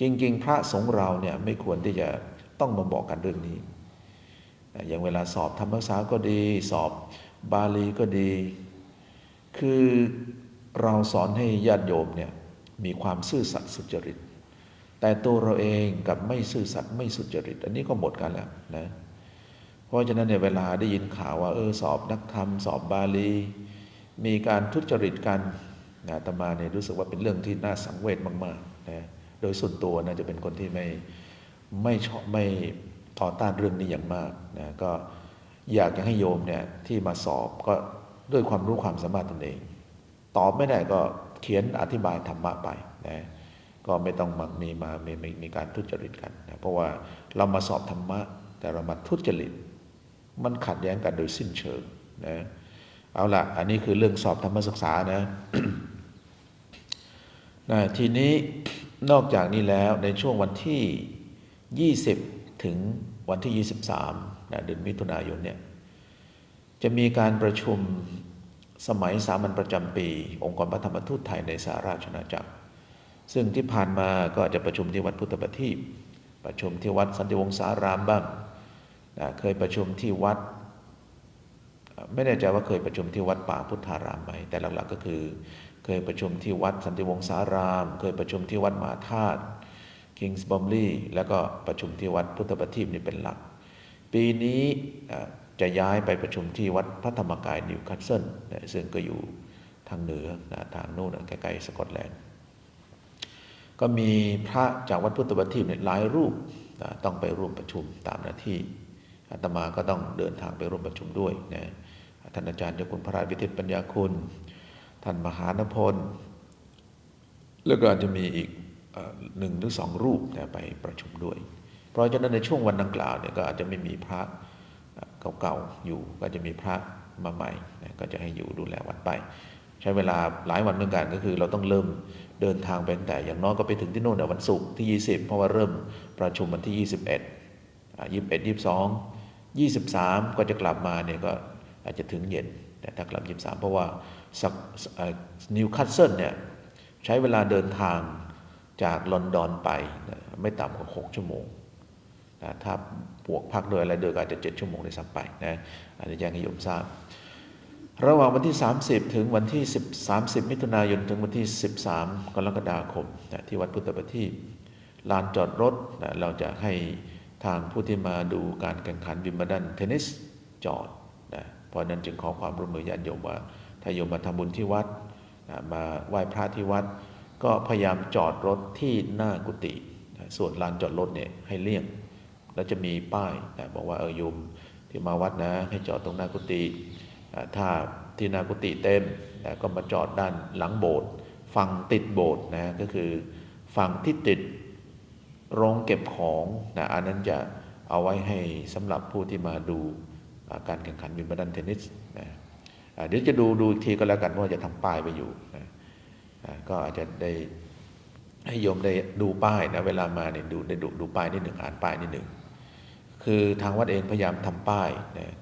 จริงๆพระสงฆ์เราเนี่ยไม่ควรที่จะต้องมาบอกกันเรื่องนี้อย่างเวลาสอบธรรมศึกษาก็ดีสอบบาลีก็ดีคือเราสอนให้ญาติโยมเนี่ยมีความซื่อสัตย์สุจริตแต่ตัวเราเองกับไม่ซื่อสัตย์ไม่สุจริตอันนี้ก็หมดกันแล้วนะเพราะฉะนั้นเนี่ยเวลาได้ยินข่าวว่าสอบนักธรรมสอบบาลีมีการทุจริตกันนะอาตมาเนี่ยรู้สึกว่าเป็นเรื่องที่น่าสังเวชมากๆนะโดยส่วนตัวนะจะเป็นคนที่ไม่ชอบไม่ต่อต้านเรื่องนี้อย่างมากนะก็อยากจะให้โยมเนี่ยที่มาสอบก็ด้วยความรู้ความสามารถตนเองตอบไม่ได้ก็เขียนอธิบายธรรมะไปนะก็ไม่ต้องมีการทุจริตกันนะเพราะว่าเรามาสอบธรรมะแต่เรามาทุจริตมันขัดแย้งกันโดยสิ้นเชิงนะเอาล่ะอันนี้คือเรื่องสอบธรรมศึกษานะ ทีนี้นอกจากนี้แล้วในช่วงวันที่20ถึงวันที่23เดือนมิถุนายนเนี่ยจะมีการประชุมสมัยสามัญประจำปีองค์กรพระธรรมทูตไทยในสหราชอาณาจักรซึ่งที่ผ่านมาก็จะประชุมที่วัดพุทธประทีปประชุมที่วัดสันติวงศารามบ้างเคยประชุมที่วัดไม่แน่ใจว่าเคยประชุมที่วัดป่าพุทธารามไหมแต่หลักๆก็คือเคยประชุมที่วัดสันติวงศารามเคยประชุมที่วัดมหาธาตุคิงส์บอมลีย์แล้วก็ประชุมที่วัดพุทธประทีปนี่เป็นหลักปีนี้จะย้ายไปประชุมที่วัดพระธรรมกายนิวคาสเซิลซึ่งก็อยู่ทางเหนือทางโน่นใกล้ๆสกอตแลนด์ก็มีพระจากวัดพุทธประทีปหลายรูปต้องไปร่วมประชุมตามหน้าที่อาตมาก็ต้องเดินทางไปร่วมประชุมด้วยนะท่านอาจารย์เจ้าคุณพระราชวิทิตปัญญาคุณท่านมหานพลแล้วก็จะมีอีก1 หรือ 2รูปไปประชุมด้วยเพราะฉะนั้นในช่วงวันดังกล่าวเนี่ยก็อาจจะไม่มีพระเก่าๆอยู่ก็จะมีพระมาใหม่นะก็จะให้อยู่ดูแลวัดไปใช้เวลาหลายวันเหมือนกันก็คือเราต้องเริ่มเดินทางไปตั้งแต่อย่างน้อยก็ไปถึงที่โน่นวันศุกร์ที่20เพราะว่าเริ่มประชุมวันที่21 22 23ก็จะกลับมาเนี่ยก็อาจจะถึงเย็นแต่ถ้ากลับ23เพราะว่านิวคาสเซิลเนี่ยใช้เวลาเดินทางจากลอนดอนไปไม่ต่ำกว่า6 ชั่วโมงนะถ้าบวกพักโดยอะไรโดยก็อาจจะ7 ชั่วโมงได้ซ้ำไปนะอันนี้แจ้งให้โยมทราบระหว่างวันที่30ถึงวันที่30มิถุนายนถึงวันที่13กรกฎาคมนะที่วัดพุทธประทีปลานจอดรถนะเราจะให้ทางผู้ที่มาดูการแข่งขันวิมเบิลดันเทนนิสจอดนะเพราะนั้นจึงขอความร่วมมือญาติโยมว่าถ้าโยมมาทำบุญที่วัดนะมาไหว้พระที่วัดก็พยายามจอดรถที่หน้ากุฏินะส่วนลานจอดรถเนี่ยให้เลี่ยงแล้วจะมีป้ายนะบอกว่าโยมที่มาวัดนะให้จอดตรงหน้ากุฏิถ้าที่หน้ากุฏิเต็มนะก็มาจอดด้านหลังโบสถ์ฝั่งติดโบสถ์นะก็คือฝั่งที่ติดโรงเก็บของนะอันนั้นจะเอาไว้ให้สำหรับผู้ที่มาดูการแข่งขันวิมเบิลดันเทนนิสนะเดี๋ยวจะดูอีกทีก็แล้วกันว่าจะทำป้ายไปอยู่นะก็อาจจะได้ให้โยมได้ดูป้ายนะเวลามาเนี่ยดูป้ายนิดหนึ่งอ่านป้ายนิดหนึ่งคือทางวัดเองพยายามทำป้ายนะ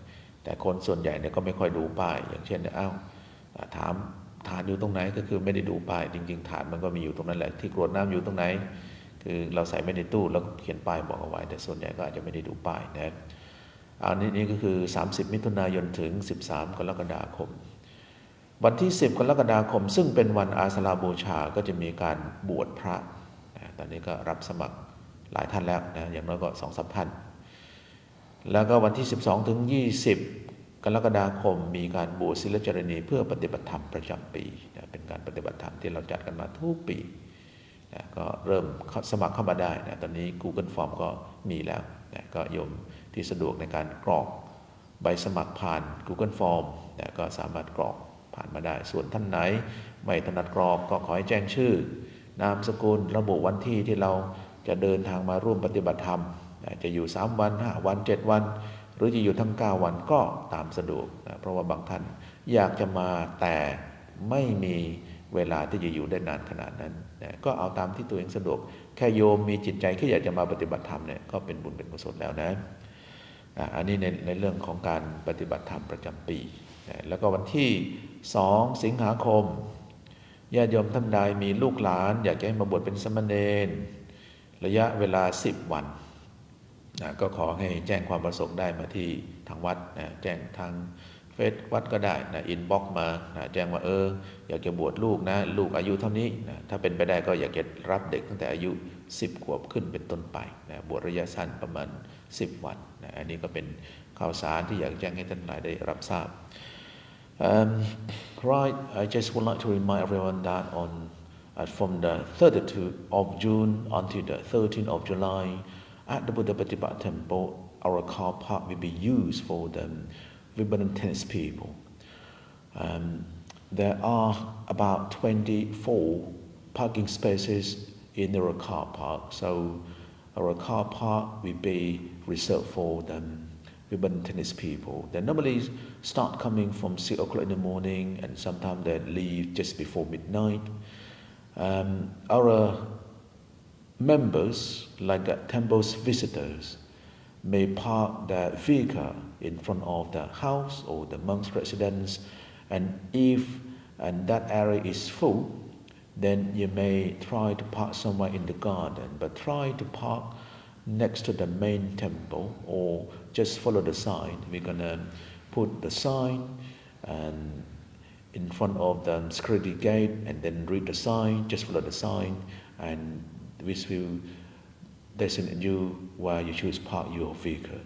แต่คนส่วนใหญ่เนี่ยก็ไม่ค่อยดูป้ายอย่างเช่นถามฐานอยู่ตรงไหนก็คือไม่ได้ดูป้ายจริงๆฐานมันก็มีอยู่ตรงนั้นแหละที่กรวดน้ำอยู่ตรงไหนคือเราใส่ไว้ในตู้แล้วเขียนป้ายบอกเอาไว้แต่ส่วนใหญ่ก็อาจจะไม่ได้ดูป้ายนะอันนี้ก็คือ30มิถุนายนถึง13กรกฎาคมวันที่10กรกฎาคมซึ่งเป็นวันอาสาฬหบูชาก็จะมีการบวชพระนะตอนนี้ก็รับสมัครหลายท่านแล้วนะอย่างน้อยก็ 2-3 ท่านแล้วก็วันที่12ถึง20กรกฎาคมมีการบวชศิลจารณีเพื่อปฏิบัติธรรมประจำปีนะเป็นการปฏิบัติธรรมที่เราจัดกันมาทุกปีนะก็เริ่มสมัครเข้ามาได้นะตอนนี้ Google Form ก็มีแล้วนะก็โยมที่สะดวกในการกรอกใบสมัครผ่าน Google Form นะก็สามารถกรอกผ่านมาได้ส่วนท่านไหนไม่ถนัดกรอกก็ขอให้แจ้งชื่อนามสกุลระบุวันที่ที่เราจะเดินทางมาร่วมปฏิบัติธรรมจะอยู่3 วัน5 วัน7 วันหรือจะอยู่ทั้ง9 วันก็ตามสะดวกนะเพราะว่าบางท่านอยากจะมาแต่ไม่มีเวลาที่จะอยู่ได้นานขนาดนั้นนะก็เอาตามที่ตัวเองสะดวก แค่โยมมีจิตใจแค่อยากจะมาปฏิบัติธรรมเนี่ยก็เป็นบุญเป็นกุศลแล้วนะอันนี้ในเรื่องของการปฏิบัติธรรมประจำปีแล้วก็วันที่2 สิงหาคมญาติโยมท่านใดมีลูกหลานอยากจะให้มาบวชเป็นสามเณรระยะเวลา10 วันก็ขอให้แจ้งความประสงค์ได้มาที่ทางวัดแจ้งทางเฟซวัดก็ได้อินบ็อกซ์มาแจ้งว่าอยากจะบวชลูกนะลูกอายุเท่านี้ถ้าเป็นไปได้ก็อยากจะรับเด็กตั้งแต่อายุ10 ขวบขึ้นเป็นต้นไปบวชระยะสั้นประมาณ10 วันอันนี้ก็เป็นข่าวสารที่อยากแจ้งให้ท่านหลายได้รับทราบRight, I just would like to remind everyone that from the 32nd of June until the 13th of July, at the Buddha Patipat Temple, our car park will be used for the Wimbledon tennis people. There are about 24 parking spaces in our car park, so our car park will be reserved for the Wimbledon tennis people. They normally start coming from 6 o'clock in the morning, and sometimes they leave just before midnight. Our members, like the temple's visitors, may park their vehicle in front of the house or the monk's residence, and if that area is full, then you may try to park somewhere in the garden, but try to park next to the main temple or just follow the sign. We're gonna put the sign and in front of the security gate, and then read the sign, just follow the sign, and this will designate you where you choose park your vehicle.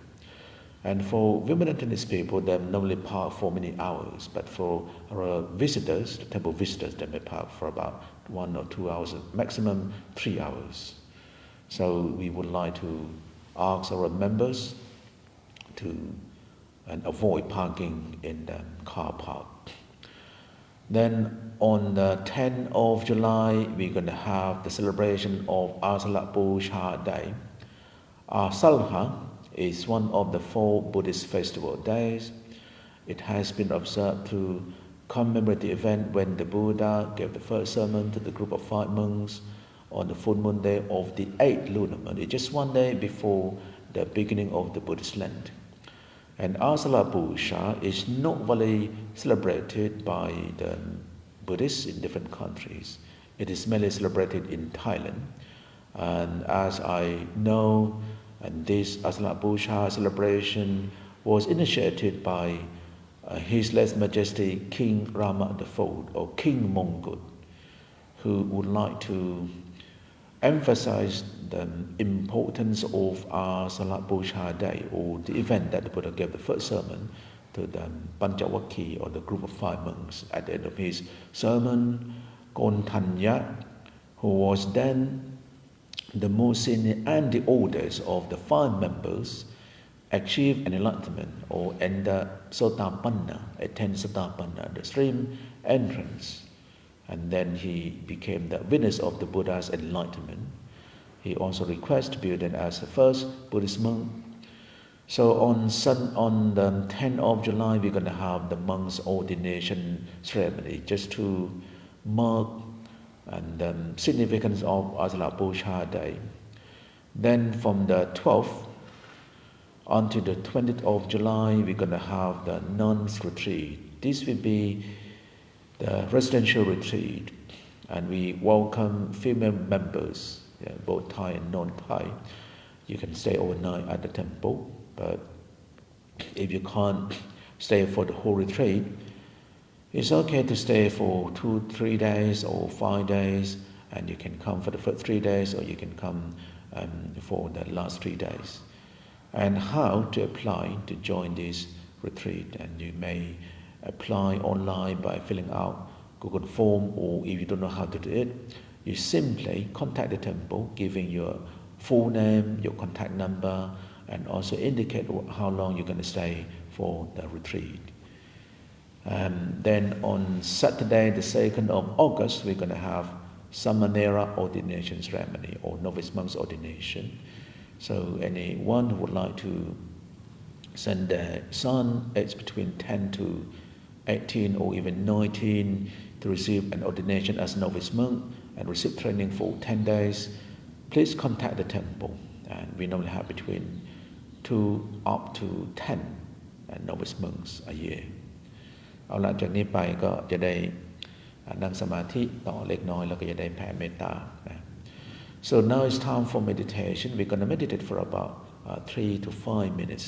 And for Wimbledon tennis people, they normally park for many hours, but for our visitors, the temple visitors, they may park for about 1 or 2 hours, maximum 3 hours. So we would like to ask our members to avoid parking in the car park. Then on the 10th of July, we're going to have the celebration of Asala Busha Day. Asalha is one of the 4 Buddhist festival days. It has been observed to commemorate the event when the Buddha gave the first sermon to the group of 5 monks on the full moon day of the 8th lunar month. It's just one day before the beginning of the Buddhist Lent. And Asala Busha is not really celebrated by the Buddhists in different countries. It is mainly celebrated in Thailand. And as I know, and this Asala Busha celebration was initiated by His Late Majesty King Rama IV, or King Mongkut, who would like to emphasize the importance of Asala Busha Day, or the event that the Buddha gave the first sermon to the Panchawakhi, or the group of 5 monks. At the end of his sermon, Kontanya, who was then the most senior and the oldest of the 5 members, achieved an enlightenment, or enter Sotapanna, attend Sotapanna, the stream entrance. And then he became the witness of the Buddha's enlightenment. He also requests to be ordained as the first Buddhist monk. So on the 10th of July, we're going to have the monk's ordination ceremony, just to mark and the significance of Asala Busha Day. Then from the 12th until the 20th of July, we're going to have the nuns retreat. This will be the residential retreat, and we welcome female members, both Thai and non-Thai. You can stay overnight at the temple, but if you can't stay for the whole retreat, it's okay to stay for 2-3 days or 5 days, and you can come for the first 3 days, or you can come for the last 3 days. And how to apply to join this retreat, and you may apply online by filling out Google form, or if you don't know how to do it, you simply contact the temple, giving your full name, your contact number, and also indicate how long you're going to stay for the retreat. Then on Saturday, the 2nd of August, we're going to have Samanera ordination ceremony, or novice monk's ordination. So anyone who would like to send their son, aged between 10 to 18 or even 19, to receive an ordination as novice monk and receive training for 10 days, please contact the temple. And we normally have between 2 up to 10 novice monks a year เอาหลังจากนี้ไปก็จะได้นั่งสมาธิต่อเล็กน้อยแล้วก็จะได้แผ่เมตตานะ So now it's time for meditation. We're going to meditate for about 3 to 5 minutes.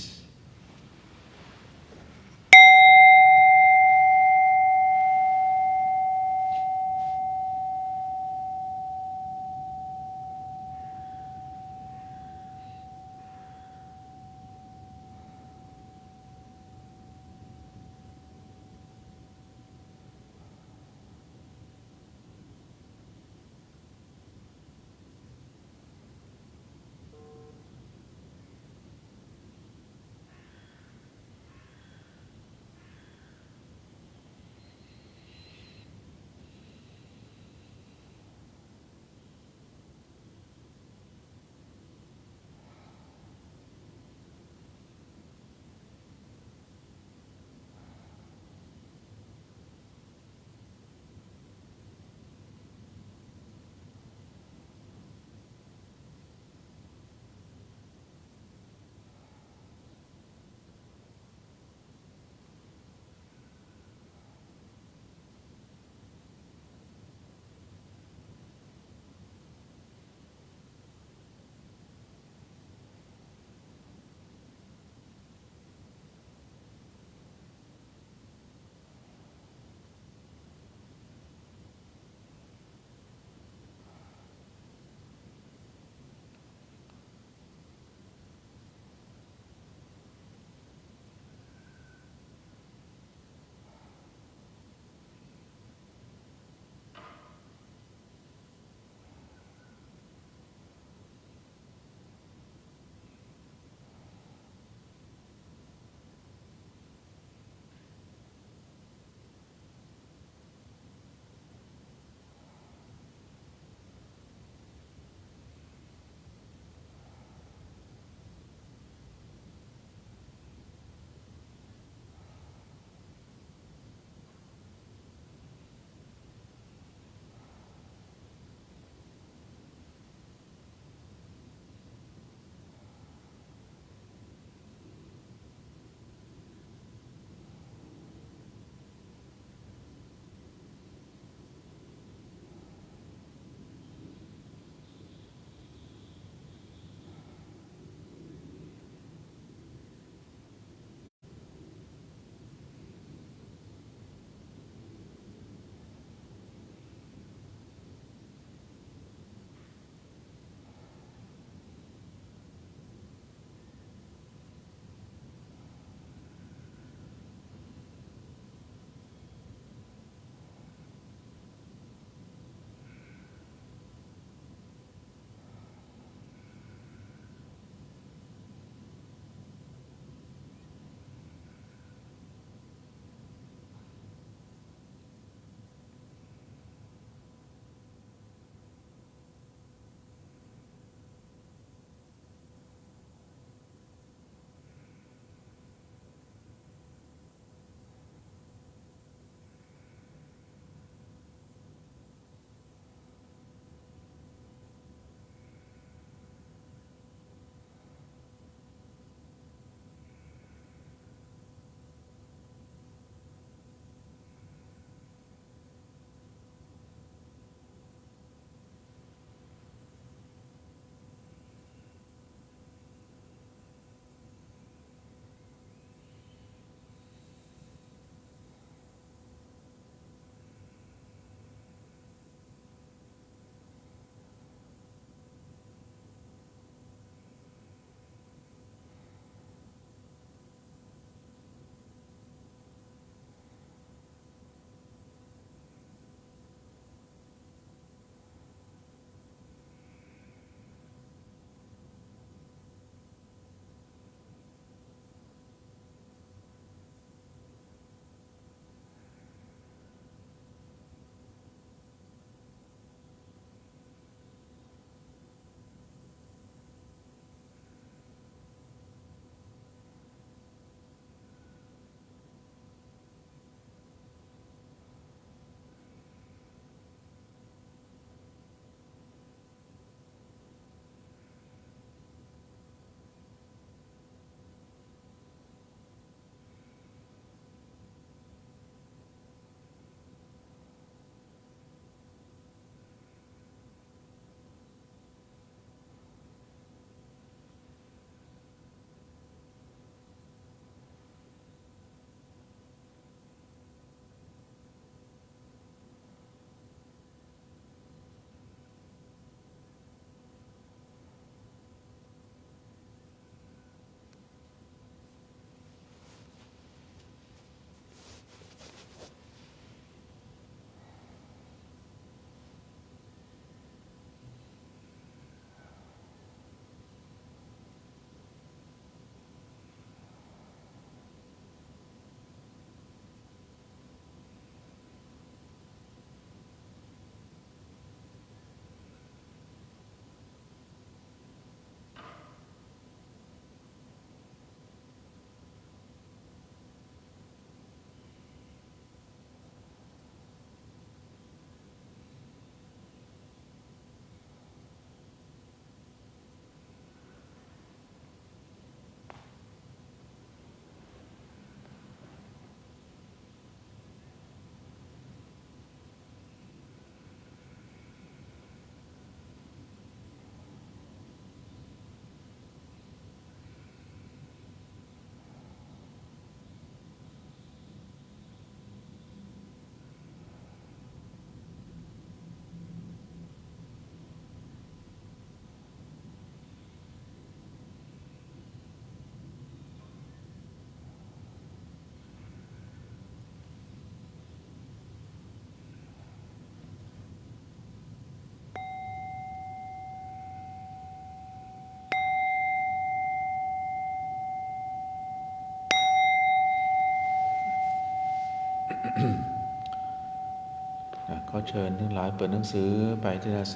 ขอเชิญทั้งหลายเปิดหนังสือไปที่หน้า221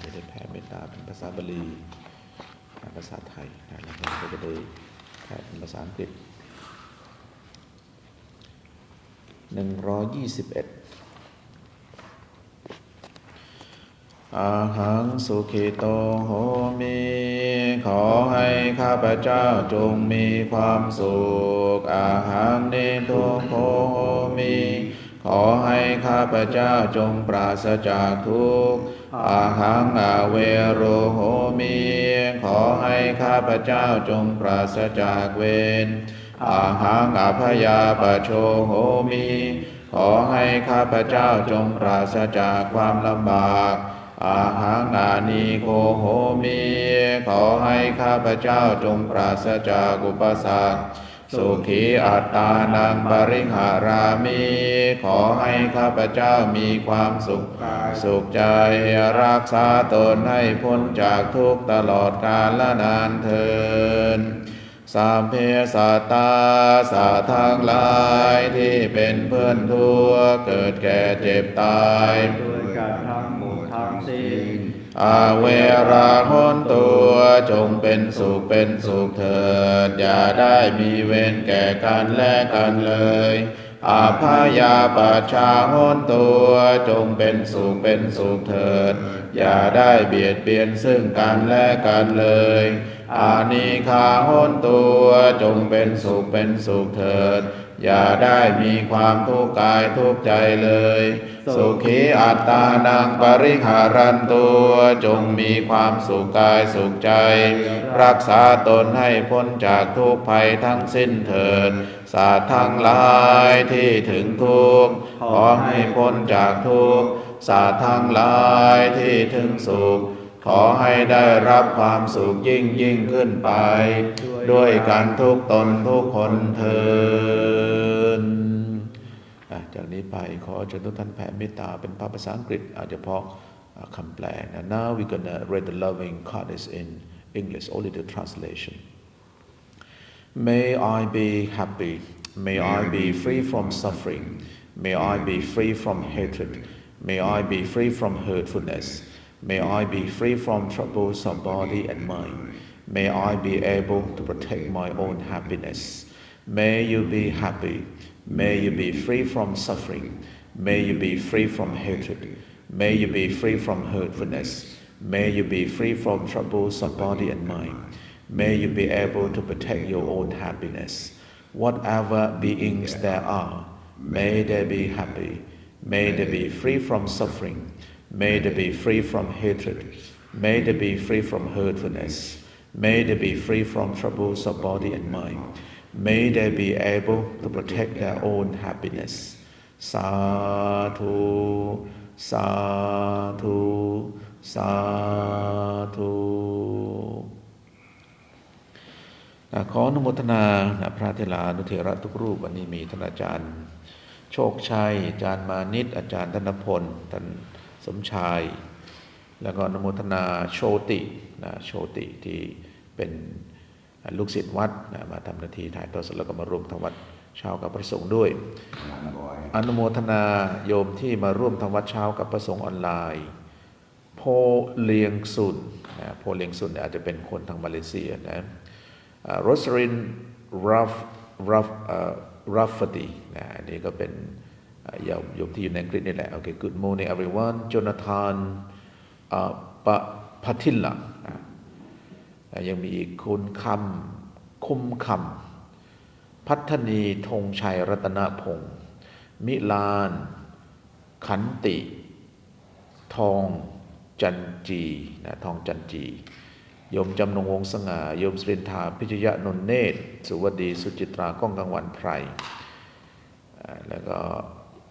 จะได้แผ่เมตตาเป็นภาษาบาลีภาษาไทยแล้วก็จะได้แผ่เป็นภาษาอังกฤษ121อาหังสุขิโตโหมิขอให้ข้าพเจ้าจงมีความสุขอาหังนิทุกโขโหมิขอให้ข้าพเจ้าจงปราศจากทุกข์อาหังอเวโรโหมิขอให้ข้าพเจ้าจงปราศจากเวรอาหังอภยาปโชโหมิขอให้ข้าพเจ้าจงปราศจากความลำบากอาหังอานีโคโหมิขอให้ข้าพเจ้าจงปราศจากอุปสรรคสุขีอัตตานังปริหารามิขอให้ข้าพเจ้ามีความสุขสุขใจรักษาตนให้พ้นจากทุกข์ตลอดกาลนานเทอญสัพเพสัตตาสัตว์ทั้งหลายที่เป็นเพื่อนทุกข์เกิดแก่เจ็บตายด้วยกันทั้งหมดทั้งสิ้นอาเวราหนตัวจงเป็นสุขเถิดอย่าได้มีเวรแก่กันและกันเลยอาภายาปัชชาหนตัวจงเป็นสุขเถิดอย่าได้เบียดเบียนซึ่งกันและกันเลยอานิคาหนตัวจงเป็นสุขเถิดอย่าได้มีความทุกข์กายทุกข์ใจเลยสุขีอัตตานังปริหารันตัวจงมีความสุขกายสุขใจรักษาตนให้พ้นจากทุกภัยทั้งสิ้นเถิดสัตว์ทั้งหลายที่ถึงทุกข์ขอให้พ้นจากทุกข์สัตว์ทั้งหลายที่ถึงสุขขอให้ได้รับความสุขยิ่งขึ้นไปด้วยกันทุกตนทุกคนเถิดจากนี้ไปขอเชิญทุกท่านแผ่เมตตาเป็นภาษาอังกฤษอาจจะเพราะคำแปลนะ Now we're gonna read the loving kindness in English, only the translation. May I be happy. May I be free from suffering. May I be free from hatred. May I be free from hurtfulness.May I be free from troubles of body and mind. May I be able to protect my own happiness. May you be happy. May you be free from suffering. May you be free from hatred. May you be free from hurtfulness. May you be free from troubles of body and mind. May you be able to protect your own happiness. Whatever beings there are, may they be happy. May they be free from suffering.May they be free from hatred. May they be free from hurtfulness. May they be free from troubles of body and mind. May they be able to protect their own happiness. Sadhu, sadhu, sadhu. ขออนุโมทนาพระเถรานุเถระทุกรูปวันนี้มีท่านอาจารย์โชคชัยอาจารย์มานิตอาจารย์ธนพลท่านสมชายแล้วก็อนุโมทนาโชติที่เป็นลูกศิษย์วัดมาทำหน้าที่ถ่ายทอดสดแล้วก็มาร่วมทำวัดเช้ากับพระสงฆ์ด้วยอนุโมทนาโยมที่มาร่วมทำวัดเช้ากับพระสงฆ์ออนไลน์โพเลียงสุนอาจจะเป็นคนทางมาเลเซียนะโรสรินรัฟฟตีอันนี้ก็เป็นโยมที่อยู่ในอังกฤษนี่แหละโอเค Good morning everyone Jonathan พัทิลละยังมีอีกคุณคุ้มคำพัฒนีธงชัยรัตนพงศ์มิลานขันติทองจันจีโยมจำนงวงสง่าโยมสรินทาพิจยะนนเนตรสุวดีสุจิตราก้องกังวันไพรแล้วก็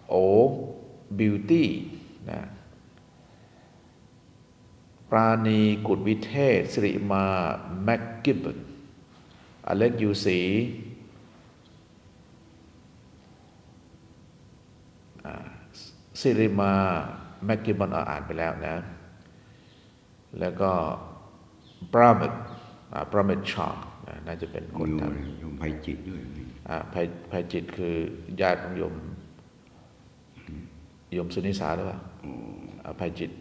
โอบิวตี้นะปราณีกุฎวิเทศสิริมาแม็กกิบบนอเล็กยูสีสิริมาแม็กกิบบนอ่านไปแล้วนะแล้วก็ปรามิดชาน่าจะเป็นคนทำยมไพจิตด้วย ภัยจิตคือญาติของโยมสุนิสาหรือเปล่าภัยจิต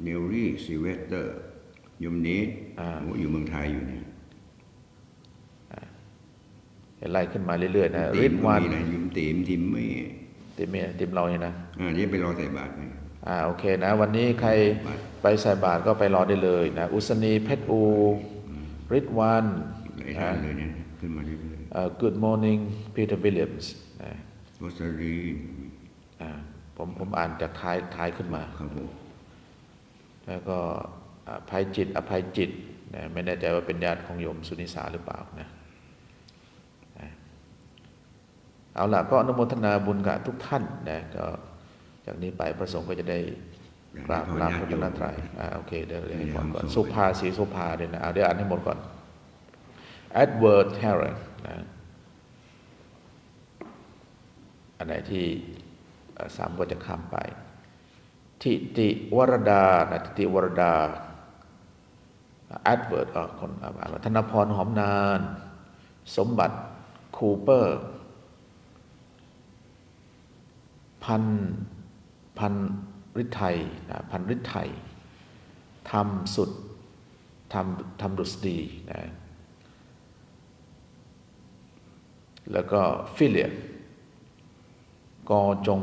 เมลลี่ซิเวสเตอร์ยมนี้อยู่เมืองไทยอยู่เนี่ยไล่ขึ้นมาเรื่อยๆนะริดวันยมตีมทิมไม่ติมเราเนี่ยนะนี่ไปรอใส่บาตรโอเคนะวันนี้ใครไปใส่บาตรก็ไปรอได้เลยนะอุศนีเพชรอูริดวันเลยเนี่ยขึ้นมาเรื่อยๆGood morning Peter Williams วสรีผมอ่านจากท้ายขึ้นมาครับผมแล้วก็ภัยจิตอภัยจิตนะไม่แน่ใจว่าเป็นญาติของโยมสุนิสาหรือเปล่านะเอาล่ะก็อนุโมทนาบุญกับทุกท่านนะก็จากนี้ไปพระสงฆ์ก็จะได้กราบลาพระรัตนตรัยโอเคเดี๋ยวให้หมดก่อนสุภาศรีสุภาเดี๋ยวนะเดี๋ยวอ่านให้หมดก่อน Edward Herron นะอันไหนที่สามก็จะข้ามไปทิติวรดานะทิติวรดา Edward คนธนพรหอมนานสมบัติคูเปอร์พันฤทัยนะพันฤทัยทำสุดทำดุษฎีนะแล้วก็ฟิเลียกอจง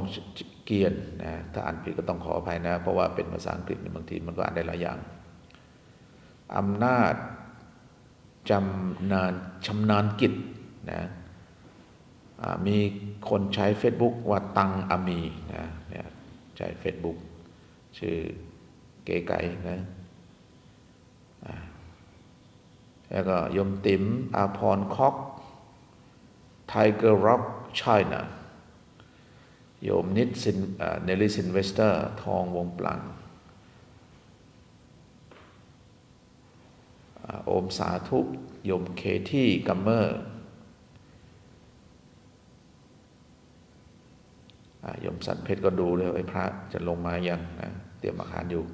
เกียรตินะถ้าอ่านผิดก็ต้องขออภัยนะเพราะว่าเป็นภาษาอังกฤษบางทีมันก็อ่านได้หลายอย่างอำนาจชำนาญกิจนะมีคนใช้ Facebook ว่าตังอามีนะเนี่ยใช้ Facebook ชื่อเก๋ไก่นะแล้วก็ยมติ๋มอาพรคอกไทเกอร์ร็อกไชน่าโยมนิดเนลลี่ซินเวสเตอร์ทองวงปลังโอมสาธุโยมเคที่กัมเมอร์โยมสันเพชรก็ดูเลยไอ้พระจะลงมายังนะเตรียมอาหารอยู่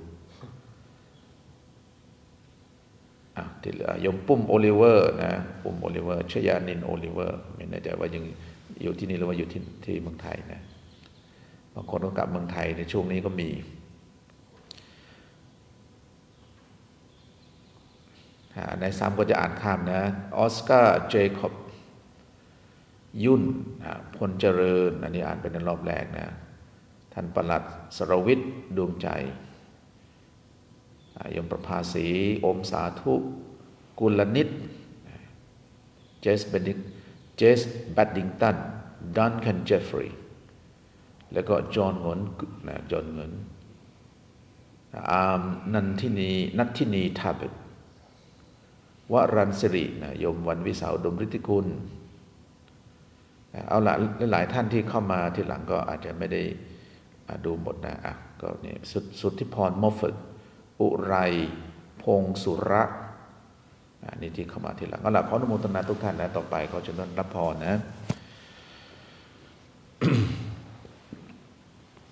ที่เหลือโยมปุ้มโอลิเวอร์นะปุ้มโอลิเวอร์ชยานินโอลิเวอร์ไม่แน่ใจว่ายังอยู่ที่นี่หรือว่าอยู่ที่เมืองไทยนะบางคนก็กลับเมืองไทยในช่วงนี้ก็มีในซ้ำก็จะอ่านข้ามนะออสการ์เจคอบยุ่นพลเจริญอันนี้อ่านเป็นในรอบแรกนะท่านประหลัดสรวิทย์ดวงใจยมประภาสีอมสาธุกุลนิตเจสแบดดิงตันดันแคนเจฟฟรีย์แล้วก็จอห์นเงินนะจอห์นเงินนัทธินีทาเบตวรัญสิรินะโยมวันวิสาดมฤทธิกุลเอาละหลายท่านที่เข้ามาทีหลังก็อาจจะไม่ได้ดูหมดนะก็เนี่ยสุทธิพรมอฟเฟตอุไรพงสุระนี่ที่เข้ามาทีหลังเอาละขออนุโมทนาทุกท่านนะต่อไปขอเชิญรับพรนะ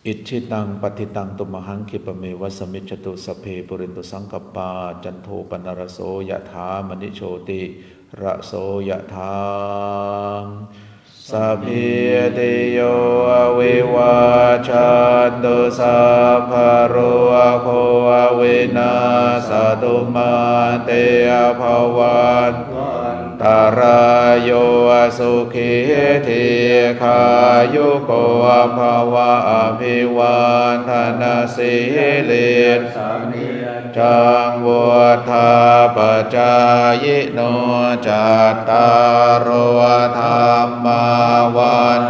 อิชิตังปฏิตังตุมหังคิปเมวะสมิจจตุสเพปุรินตุสังกปาจันโทปนรโสยะถามณิโชติระโสยะถาสัพพิติโยวิวัชชันตุสัพพะโรโควินาศตุมาเตภวันตารายโยสุขิธิขายุโกภวะอภิวาทนาสิริจังวุฒาปจายโนจัตตารโอธรรมาวัน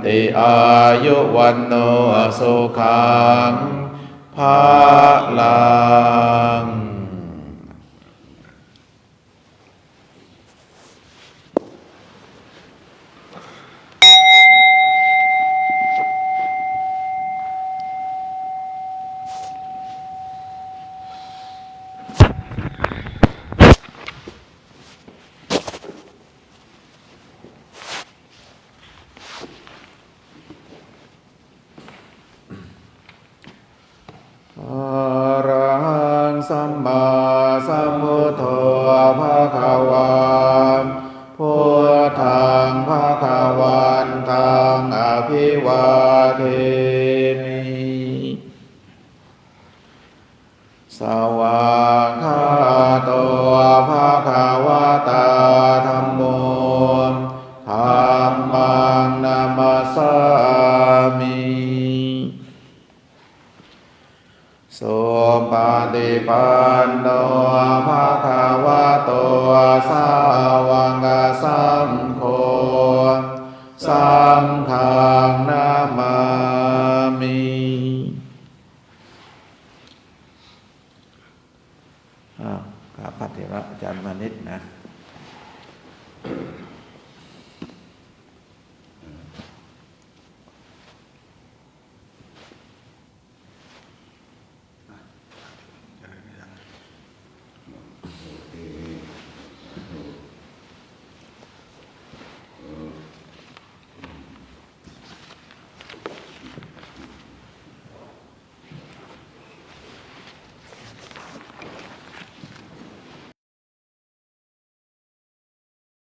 ติอายุวันโนสุขังภาลังอะระหังสัม สาวกสังโฆสังฆังนามามิครับพระเถระอาจารย์มานิดนะ